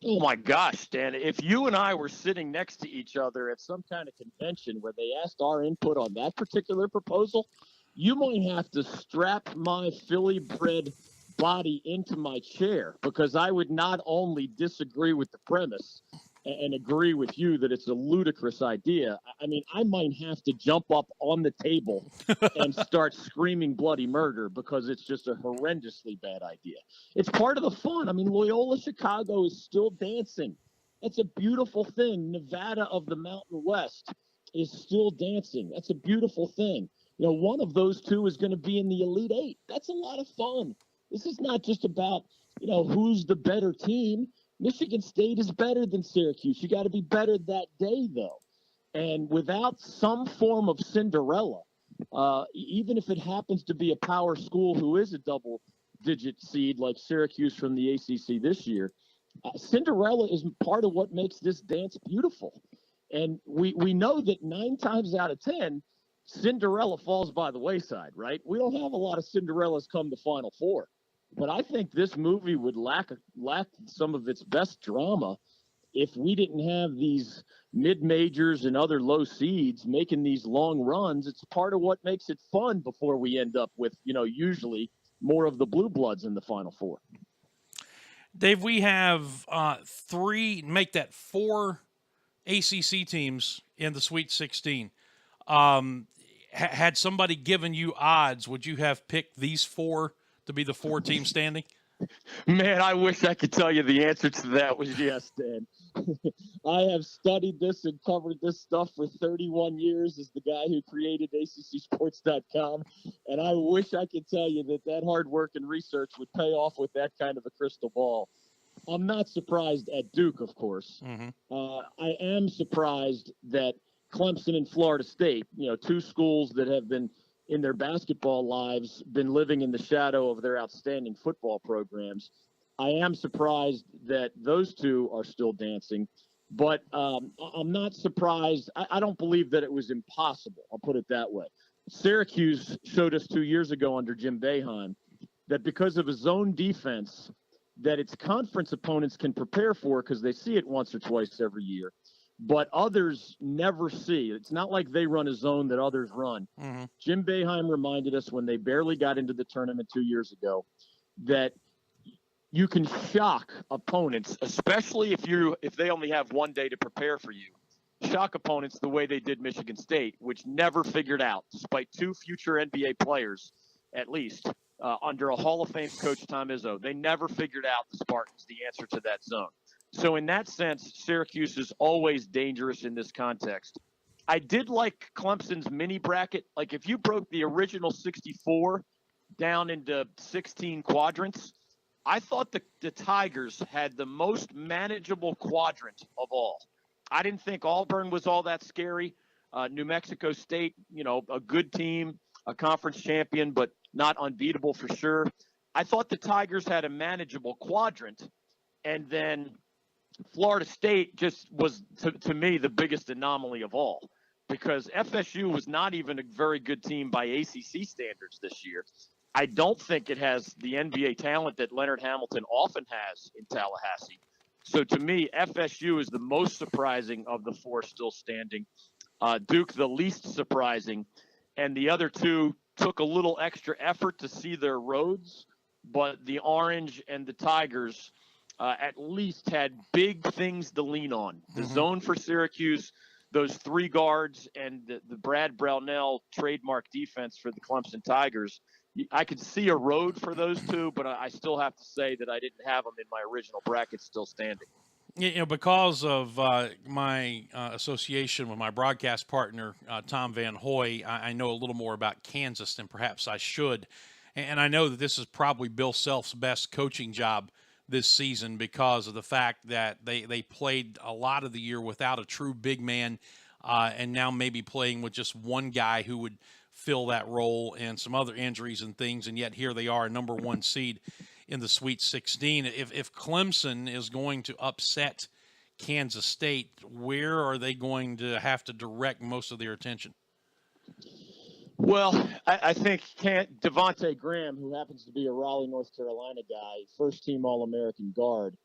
Oh my gosh, Dan, if you and I were sitting next to each other at some kind of convention where they asked our input on that particular proposal, you might have to strap my Philly bred body into my chair, because I would not only disagree with the premise and agree with you that it's a ludicrous idea. I mean, I might have to jump up on the table and start screaming bloody murder, because it's just a horrendously bad idea. It's part of the fun. I mean, Loyola Chicago is still dancing. That's a beautiful thing. Nevada of the Mountain West is still dancing. That's a beautiful thing. You know, one of those two is going to be in the Elite Eight. That's a lot of fun. This is not just about, you know, who's the better team. Michigan State is better than Syracuse. You got to be better that day, though. And without some form of Cinderella, even if it happens to be a power school who is a double-digit seed like Syracuse from the ACC this year, Cinderella is part of what makes this dance beautiful. And we know that 9 times out of 10, Cinderella falls by the wayside, right? We don't have a lot of Cinderellas come to Final Four. But I think this movie would lack some of its best drama if we didn't have these mid-majors and other low seeds making these long runs. It's part of what makes it fun before we end up with, you know, usually more of the blue bloods in the Final Four. Dave, we have 4 ACC teams in the Sweet 16. Had somebody given you odds, would you have picked these 4 to be the 4 teams standing? Man, I wish I could tell you the answer to that was yes, Dan. I have studied this and covered this stuff for 31 years as the guy who created ACCSports.com, and I wish I could tell you that hard work and research would pay off with that kind of a crystal ball. I'm not surprised at Duke, of course. Mm-hmm. I am surprised that Clemson and Florida State, you know, 2 schools that have been in their basketball lives been living in the shadow of their outstanding football programs. I am surprised that those 2 are still dancing, but I'm not surprised. I don't believe that it was impossible. I'll put it that way. Syracuse showed us 2 years ago under Jim Boeheim that because of his zone defense that its conference opponents can prepare for, because they see it once or twice every year, but others never see. It's not like they run a zone that others run. Mm-hmm. Jim Boeheim reminded us when they barely got into the tournament 2 years ago that you can shock opponents, especially if they only have 1 day to prepare for you. Shock opponents the way they did Michigan State, which never figured out, despite 2 future NBA players, at least, under a Hall of Fame coach, Tom Izzo. They never figured out, the Spartans, the answer to that zone. So in that sense, Syracuse is always dangerous in this context. I did like Clemson's mini bracket. Like, if you broke the original 64 down into 16 quadrants, I thought the Tigers had the most manageable quadrant of all. I didn't think Auburn was all that scary. New Mexico State, you know, a good team, a conference champion, but not unbeatable for sure. I thought the Tigers had a manageable quadrant, and then Florida State just was, to me, the biggest anomaly of all, because FSU was not even a very good team by ACC standards this year. I don't think it has the NBA talent that Leonard Hamilton often has in Tallahassee. So to me, FSU is the most surprising of the 4 still standing. Duke, the least surprising. And the other 2 took a little extra effort to see their roads, but the Orange and the Tigers at least had big things to lean on. The zone for Syracuse, those 3 guards, and the Brad Brownell trademark defense for the Clemson Tigers. I could see a road for those 2, but I still have to say that I didn't have them in my original bracket still standing. You know, because of my association with my broadcast partner, Tom Van Hoy, I know a little more about Kansas than perhaps I should. And I know that this is probably Bill Self's best coaching job this season because of the fact that they played a lot of the year without a true big man, and now maybe playing with just one guy who would fill that role and some other injuries and things, and yet here they are, number 1 seed in the Sweet 16. If Clemson is going to upset Kansas State, where are they going to have to direct most of their attention? Well, I think Devontae Graham, who happens to be a Raleigh, North Carolina guy, first-team All-American guard,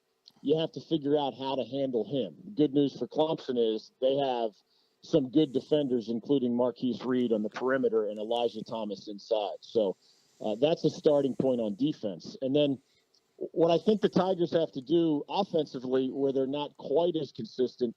you have to figure out how to handle him. Good news for Clemson is they have some good defenders, including Marquise Reed on the perimeter and Elijah Thomas inside. So that's a starting point on defense. And then what I think the Tigers have to do offensively, where they're not quite as consistent,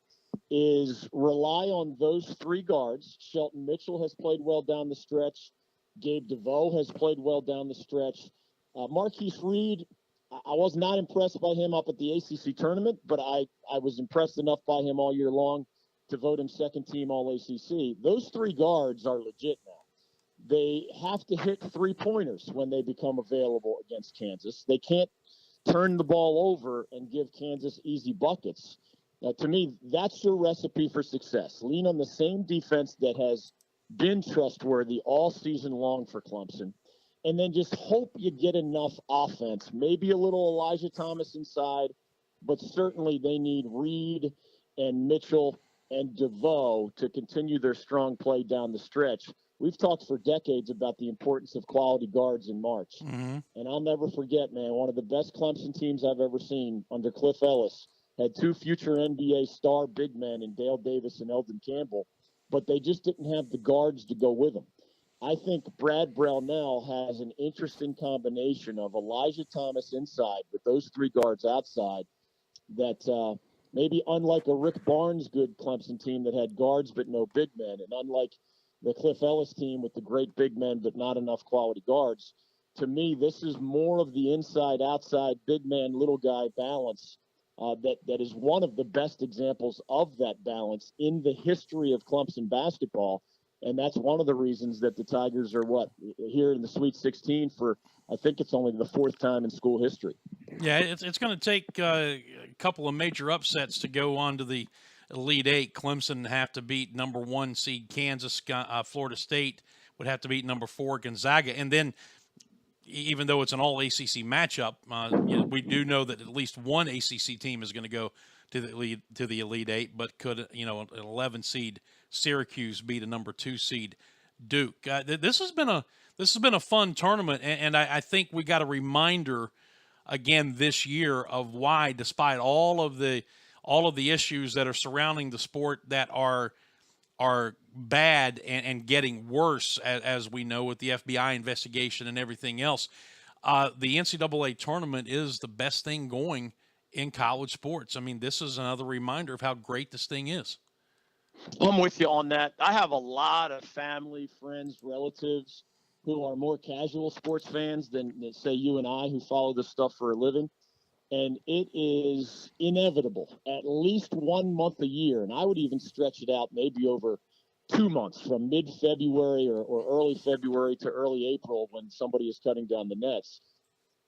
is rely on those 3 guards. Shelton Mitchell has played well down the stretch. Gabe DeVoe has played well down the stretch. Marquise Reed, I was not impressed by him up at the ACC tournament, but I was impressed enough by him all year long to vote him second team All-ACC. Those 3 guards are legit now. They have to hit 3-pointers when they become available against Kansas. They can't turn the ball over and give Kansas easy buckets. To me, that's your recipe for success. Lean on the same defense that has been trustworthy all season long for Clemson, and then just hope you get enough offense. Maybe a little Elijah Thomas inside, but certainly they need Reed and Mitchell and DeVoe to continue their strong play down the stretch. We've talked for decades about the importance of quality guards in March. Mm-hmm. And I'll never forget, man, one of the best Clemson teams I've ever seen under Cliff Ellis had 2 future NBA star big men in Dale Davis and Eldon Campbell, but they just didn't have the guards to go with them. I think Brad Brownell has an interesting combination of Elijah Thomas inside with those 3 guards outside that maybe unlike a Rick Barnes good Clemson team that had guards but no big men, and unlike the Cliff Ellis team with the great big men but not enough quality guards, to me this is more of the inside-outside big man, little guy balance that is one of the best examples of that balance in the history of Clemson basketball. And that's one of the reasons that the Tigers are here in the Sweet 16 for, I think it's only the 4th time in school history. Yeah, it's going to take a couple of major upsets to go on to the Elite 8. Clemson have to beat number 1 seed Kansas. Florida State would have to beat number 4 Gonzaga. And then, even though it's an all-ACC matchup, we do know that at least one ACC team is going to go to the Elite 8, but could an 11 seed Syracuse beat a number 2 seed Duke? This has been a fun tournament, and I think we got a reminder again this year of why, despite all of the issues that are surrounding the sport that are bad and getting worse, as we know with the FBI investigation and everything else, the NCAA tournament is the best thing going in college sports. I mean, this is another reminder of how great this thing is. I'm with you on that. I have a lot of family, friends, relatives who are more casual sports fans than say you and I, who follow this stuff for a living. And it is inevitable, at least 1 month a year, and I would even stretch it out maybe over 2 months, from mid-February or early February to early April when somebody is cutting down the nets.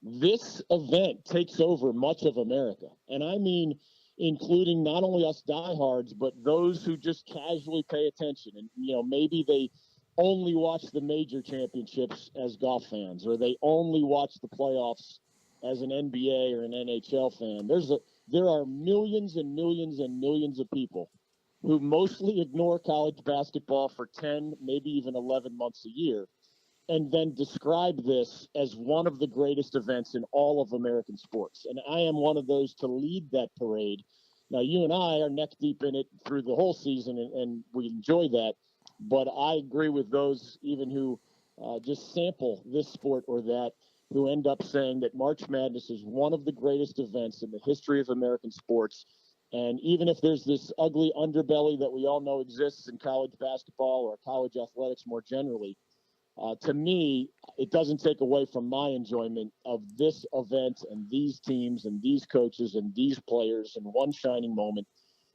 This event takes over much of America, and I mean including not only us diehards, but those who just casually pay attention. And, maybe they only watch the major championships as golf fans, or they only watch the playoffs as an NBA or an NHL fan. There are millions and millions and millions of people who mostly ignore college basketball for 10, maybe even 11 months a year, and then describe this as one of the greatest events in all of American sports. And I am one of those to lead that parade. Now, you and I are neck deep in it through the whole season, and we enjoy that. But I agree with those even who just sample this sport or that, who end up saying that March Madness is one of the greatest events in the history of American sports. And even if there's this ugly underbelly that we all know exists in college basketball or college athletics more generally, to me, it doesn't take away from my enjoyment of this event and these teams and these coaches and these players in one shining moment,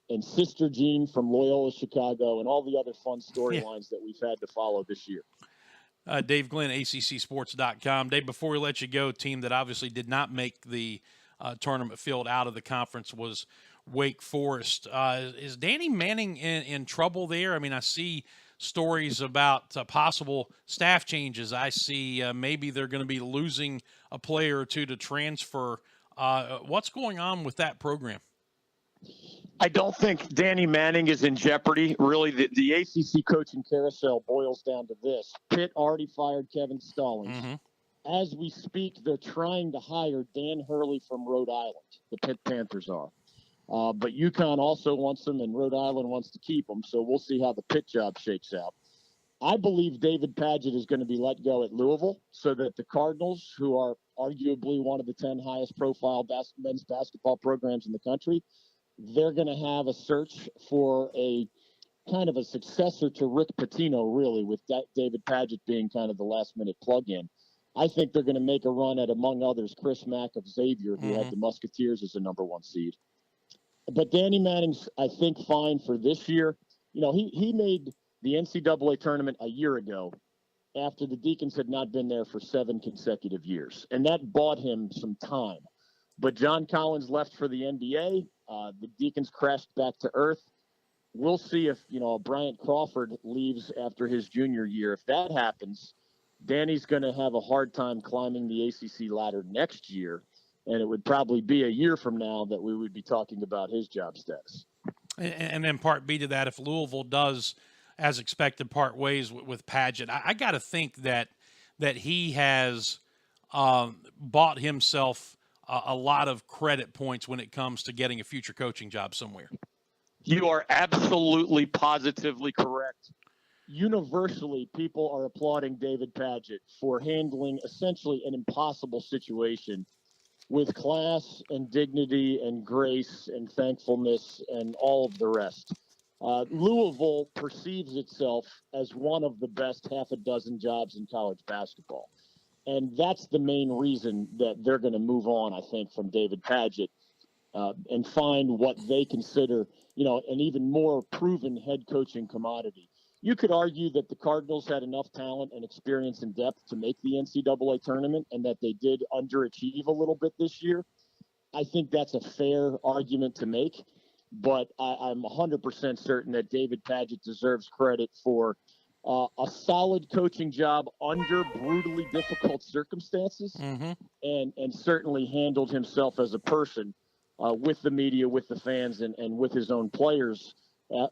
and Sister Jean from Loyola Chicago and all the other fun storylines that we've had to follow this year. Dave Glenn, ACCSports.com. Dave, before we let you go, team that obviously did not make the tournament field out of the conference was Wake Forest. Is Danny Manning in trouble there? I mean, I see stories about possible staff changes. I see maybe they're going to be losing a player or two to transfer. What's going on with that program? I don't think Danny Manning is in jeopardy. Really, the ACC coaching carousel boils down to this. Pitt already fired Kevin Stallings. Mm-hmm. As we speak, they're trying to hire Dan Hurley from Rhode Island. The Pitt Panthers are. But UConn also wants him, and Rhode Island wants to keep him. So we'll see how the Pitt job shakes out. I believe David Padgett is going to be let go at Louisville so that the Cardinals, who are arguably one of the 10 highest profile men's basketball programs in the country, they're going to have a search for a kind of a successor to Rick Pitino, really, with David Padgett being kind of the last-minute plug-in. I think they're going to make a run at, among others, Chris Mack of Xavier, who had the Musketeers as a number 1 seed. But Danny Manning's, I think, fine for this year. You know, he made the NCAA tournament a year ago after the Deacons had not been there for 7 consecutive years, and that bought him some time. But John Collins left for the NBA. The Deacons crashed back to earth. We'll see if, Bryant Crawford leaves after his junior year. If that happens, Danny's going to have a hard time climbing the ACC ladder next year, and it would probably be a year from now that we would be talking about his job status. And then part B to that, if Louisville does, as expected, part ways with Padgett, I got to think that he has bought himself a lot of credit points when it comes to getting a future coaching job somewhere. You are absolutely positively correct. Universally, people are applauding David Padgett for handling essentially an impossible situation with class and dignity and grace and thankfulness and all of the rest. Louisville perceives itself as one of the best half a dozen jobs in college basketball. And that's the main reason that they're going to move on, I think, from David Padgett and find what they consider, an even more proven head coaching commodity. You could argue that the Cardinals had enough talent and experience and depth to make the NCAA tournament and that they did underachieve a little bit this year. I think that's a fair argument to make, but I'm 100% certain that David Padgett deserves credit for a solid coaching job under brutally difficult circumstances, and certainly handled himself as a person with the media, with the fans, and with his own players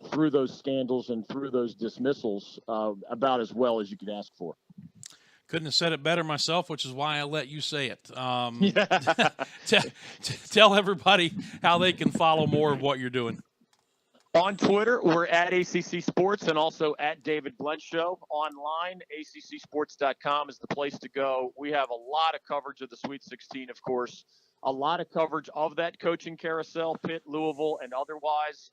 through those scandals and through those dismissals about as well as you could ask for. Couldn't have said it better myself, which is why I let you say it. Tell everybody how they can follow more of what you're doing. On Twitter, we're at ACC Sports and also at David Glenn Show. Online, ACCSports.com is the place to go. We have a lot of coverage of the Sweet 16, of course, a lot of coverage of that coaching carousel, Pitt, Louisville, and otherwise.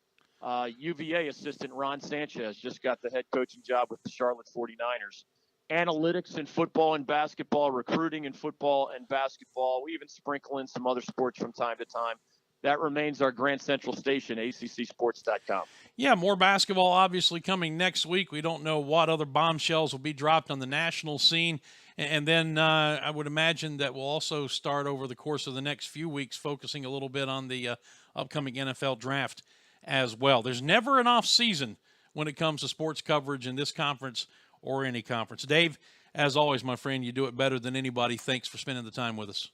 UVA assistant Ron Sanchez just got the head coaching job with the Charlotte 49ers. Analytics in football and basketball, recruiting in football and basketball. We even sprinkle in some other sports from time to time. That remains our Grand Central station, ACCSports.com. Yeah, more basketball obviously coming next week. We don't know what other bombshells will be dropped on the national scene. And then I would imagine that we'll also start over the course of the next few weeks focusing a little bit on the upcoming NFL draft as well. There's never an off season when it comes to sports coverage in this conference or any conference. Dave, as always, my friend, you do it better than anybody. Thanks for spending the time with us.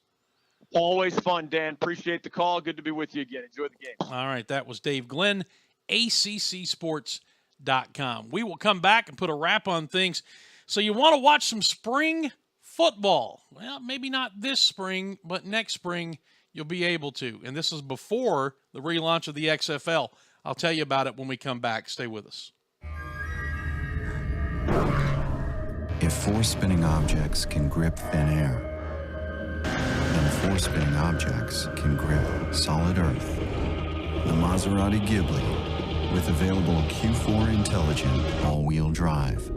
Always fun, Dan. Appreciate the call. Good to be with you again. Enjoy the game. All right, that was Dave Glenn, ACCSports.com. We will come back and put a wrap on things. So you want to watch some spring football? Well, maybe not this spring, but next spring you'll be able to. And this is before the relaunch of the XFL. I'll tell you about it when we come back. Stay with us. If 4 spinning objects can grip thin air, then 4 spinning objects can grip solid earth. The Maserati Ghibli, with available Q4 intelligent all-wheel drive.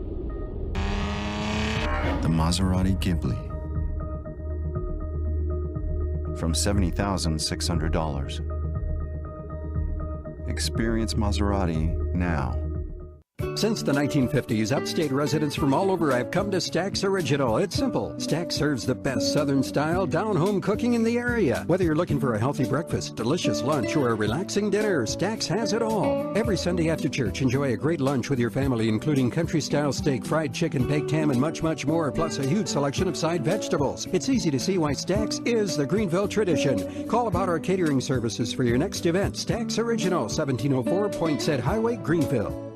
The Maserati Ghibli. From $70,600. Experience Maserati now. Since the 1950s, upstate residents from all over have come to Stack's Original. It's simple. Stack serves the best Southern-style down-home cooking in the area. Whether you're looking for a healthy breakfast, delicious lunch, or a relaxing dinner, Stack's has it all. Every Sunday after church, enjoy a great lunch with your family, including country-style steak, fried chicken, baked ham, and much, much more, plus a huge selection of side vegetables. It's easy to see why Stack's is the Greenville tradition. Call about our catering services for your next event. Stack's Original, 1704 Poinsett Highway, Greenville.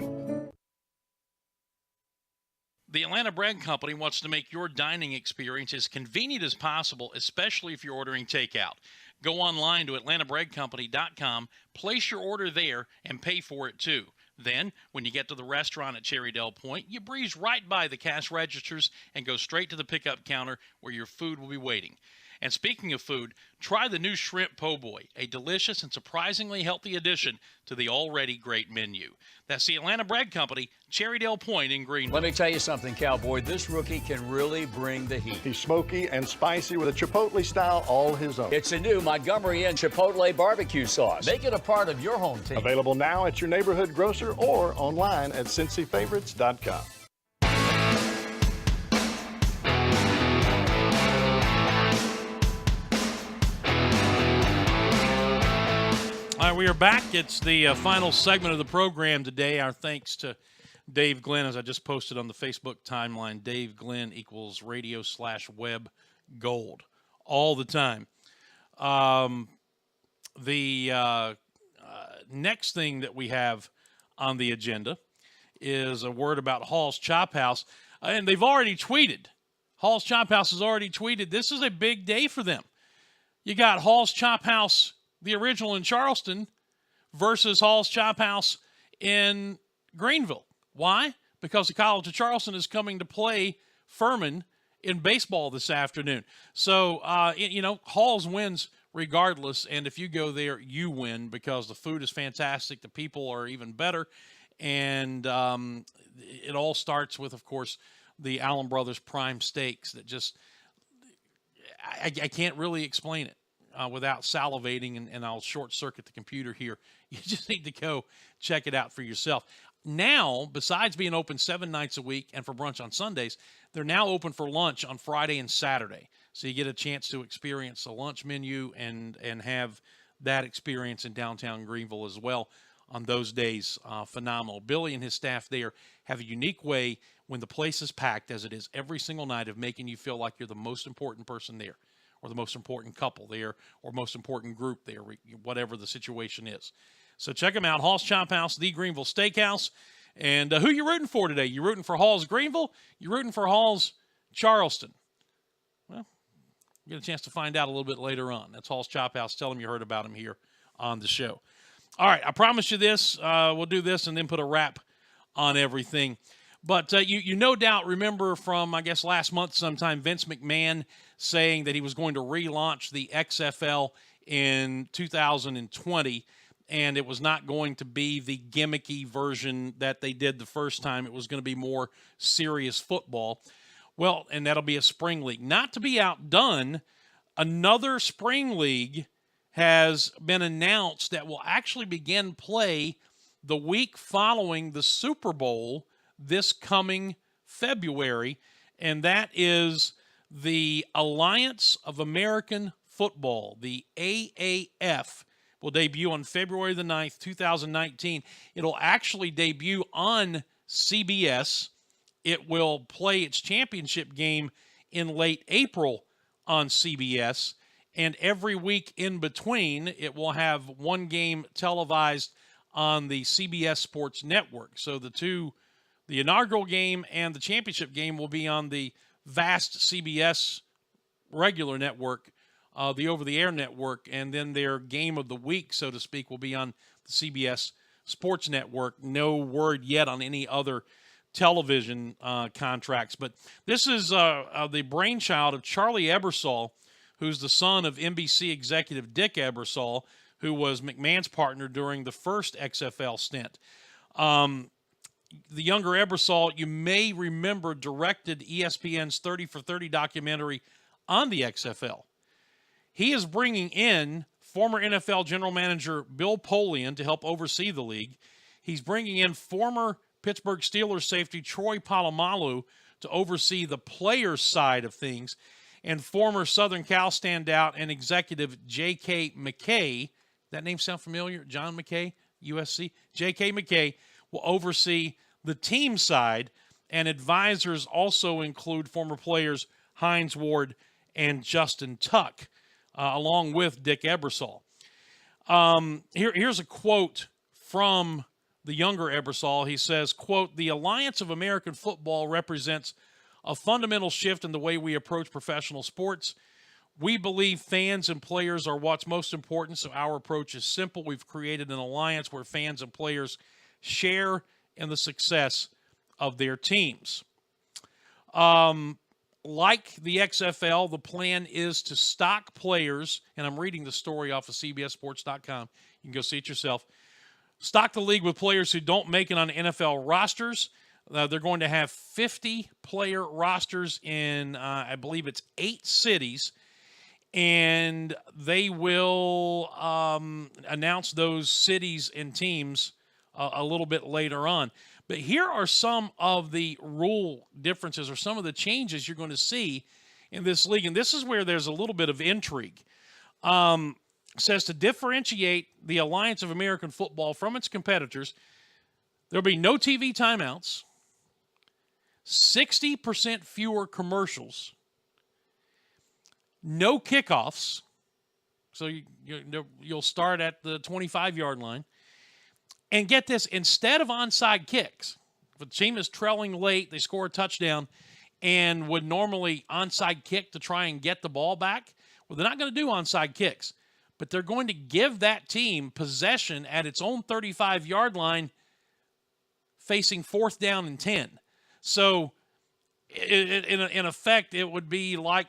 The Atlanta Bread Company wants to make your dining experience as convenient as possible, especially if you're ordering takeout. Go online to atlantabreadcompany.com, place your order there, and pay for it too. Then, when you get to the restaurant at Cherrydale Point, you breeze right by the cash registers and go straight to the pickup counter where your food will be waiting. And speaking of food, try the new Shrimp Po' Boy, a delicious and surprisingly healthy addition to the already great menu. That's the Atlanta Bread Company, Cherrydale Point in Greenville. Let me tell you something, Cowboy. This rookie can really bring the heat. He's smoky and spicy with a Chipotle style all his own. It's a new Montgomery Inn Chipotle barbecue sauce. Make it a part of your home team. Available now at your neighborhood grocer or online at CincyFavorites.com. All right, we are back. It's the final segment of the program today. Our thanks to Dave Glenn, as I just posted on the Facebook timeline. Dave Glenn equals radio/web gold all the time. The next thing that we have on the agenda is a word about Hall's Chop House. And they've already tweeted. Hall's Chop House has already tweeted. This is a big day for them. You got Hall's Chop House, the original in Charleston, versus Hall's Chop House in Greenville. Why? Because the College of Charleston is coming to play Furman in baseball this afternoon. So, Hall's wins regardless, and if you go there, you win because the food is fantastic, the people are even better, and it all starts with, of course, the Allen Brothers Prime Steaks that just – I can't really explain it. Without salivating, and I'll short-circuit the computer here. You just need to go check it out for yourself. Now, besides being open 7 nights a week and for brunch on Sundays, they're now open for lunch on Friday and Saturday. So you get a chance to experience the lunch menu and have that experience in downtown Greenville as well on those days. Phenomenal. Billy and his staff there have a unique way when the place is packed, as it is every single night, of making you feel like you're the most important person there, or the most important couple there, or most important group there, whatever the situation is. So check them out, Hall's Chop House, the Greenville Steakhouse. And who you rooting for today? You rooting for Hall's Greenville? You rooting for Hall's Charleston? Well, you get a chance to find out a little bit later on. That's Hall's Chop House. Tell them you heard about him here on the show. All right, I promised you this. We'll do this and then put a wrap on everything. But you no doubt remember from, I guess, last month sometime, Vince McMahon saying that he was going to relaunch the XFL in 2020, and it was not going to be the gimmicky version that they did the first time. It was going to be more serious football. Well, and that'll be a spring league. Not to be outdone, another spring league has been announced that will actually begin play the week following the Super Bowl this coming February, and that is the Alliance of American Football, the AAF, will debut on February the 9th, 2019. It'll actually debut on CBS. It will play its championship game in late April on CBS, and every week in between, it will have one game televised on the CBS Sports Network. So the inaugural game and the championship game will be on the vast CBS regular network, the over-the-air network, and then their game of the week, so to speak, will be on the CBS Sports Network. No word yet on any other television contracts. But this is the brainchild of Charlie Ebersol, who's the son of NBC executive Dick Ebersol, who was McMahon's partner during the first XFL stint. The younger Ebersol, you may remember, directed ESPN's 30 for 30 documentary on the XFL. He is bringing in former NFL general manager Bill Polian to help oversee the league. He's bringing in former Pittsburgh Steelers safety Troy Polamalu to oversee the players' side of things, and former Southern Cal standout and executive J.K. McKay, that name sound familiar? John McKay, USC? J.K. McKay will oversee the team side, and advisors also include former players Hines Ward and Justin Tuck, along with Dick Ebersol. Here's a quote from the younger Ebersol. He says, quote, "The Alliance of American Football represents a fundamental shift in the way we approach professional sports. We believe fans and players are what's most important, so our approach is simple. We've created an alliance where fans and players share in the success of their teams." Like the XFL, the plan is to stock players, and I'm reading the story off of CBSSports.com. You can go see it yourself. Stock the league with players who don't make it on NFL rosters. They're going to have 50 player rosters in, I believe it's 8 cities, and they will announce those cities and teams a little bit later on. But here are some of the rule differences or some of the changes you're going to see in this league, and this is where there's a little bit of intrigue. Says to differentiate the Alliance of American Football from its competitors, there'll be no TV timeouts, 60% fewer commercials, no kickoffs, so you'll start at the 25-yard line. And get this, instead of onside kicks, if a team is trailing late, they score a touchdown, and would normally onside kick to try and get the ball back, well, they're not going to do onside kicks, but they're going to give that team possession at its own 35-yard line facing 4th down and 10. So, in effect, it would be like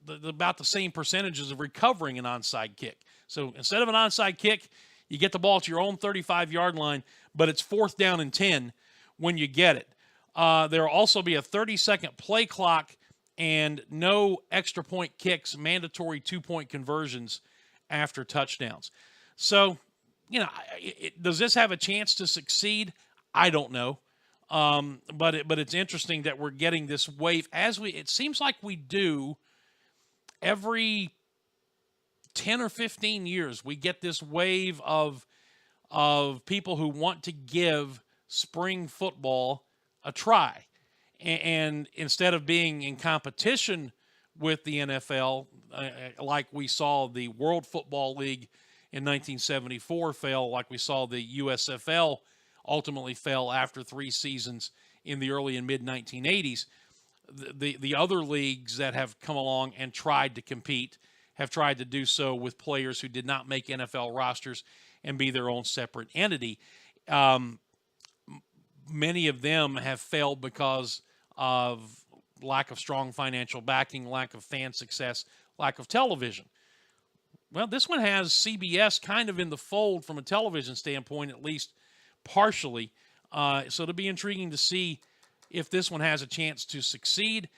about the same percentages of recovering an onside kick. So, instead of an onside kick, you get the ball to your own 35-yard line, but it's 4th down and 10 when you get it. There will also be a 30-second play clock and no extra point kicks, mandatory 2-point conversions after touchdowns. So, does this have a chance to succeed? I don't know. But it's interesting that we're getting this wave it seems like we do every 10 or 15 years. We get this wave of people who want to give spring football a try. And instead of being in competition with the NFL, like we saw the World Football League in 1974 fail, like we saw the USFL ultimately fail after 3 seasons in the early and mid-1980s, the other leagues that have come along and tried to compete have tried to do so with players who did not make NFL rosters and be their own separate entity. Many of them have failed because of lack of strong financial backing, lack of fan success, lack of television. Well, this one has CBS kind of in the fold from a television standpoint, at least partially. So it'll be intriguing to see if this one has a chance to succeed.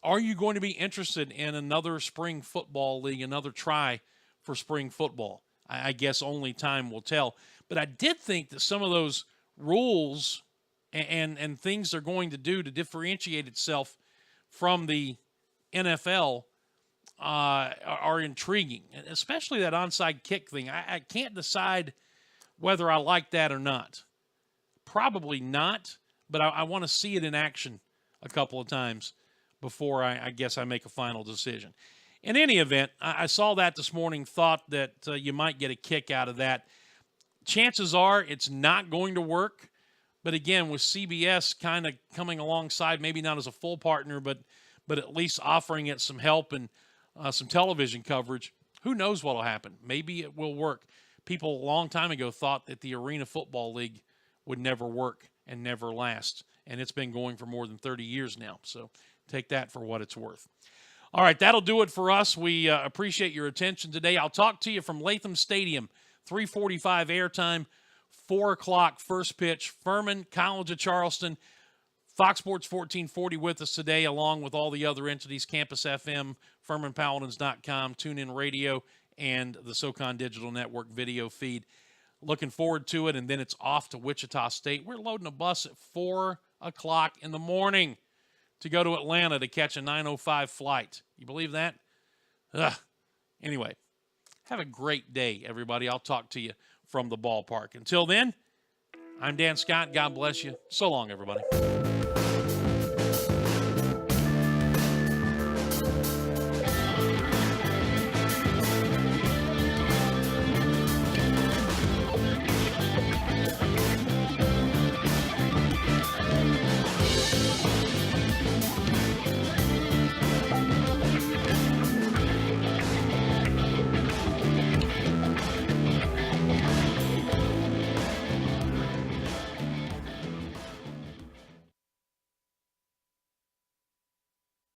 Are you going to be interested in another spring football league, another try for spring football? I guess only time will tell. But I did think that some of those rules and things they're going to do to differentiate itself from the NFL are intriguing, especially that onside kick thing. I can't decide whether I like that or not. Probably not, but I want to see it in action a couple of times before I guess I make a final decision. In any event, I saw that this morning, thought that you might get a kick out of that. Chances are it's not going to work, but again, with CBS kind of coming alongside, maybe not as a full partner, but at least offering it some help and some television coverage, who knows what will happen. Maybe it will work. People a long time ago thought that the Arena Football League would never work and never last, and it's been going for more than 30 years now, so take that for what it's worth. All right, that'll do it for us. We appreciate your attention today. I'll talk to you from Latham Stadium, 3:45 airtime, 4 o'clock first pitch. Furman, College of Charleston, Fox Sports 1440 with us today, along with all the other entities, Campus FM, FurmanPaladins.com, TuneIn Radio, and the SoCon Digital Network video feed. Looking forward to it, and then it's off to Wichita State. We're loading a bus at 4 o'clock in the morning to go to Atlanta to catch a 9:05 flight. You believe that? Ugh. Anyway, have a great day, everybody. I'll talk to you from the ballpark. Until then, I'm Dan Scott. God bless you. So long, everybody.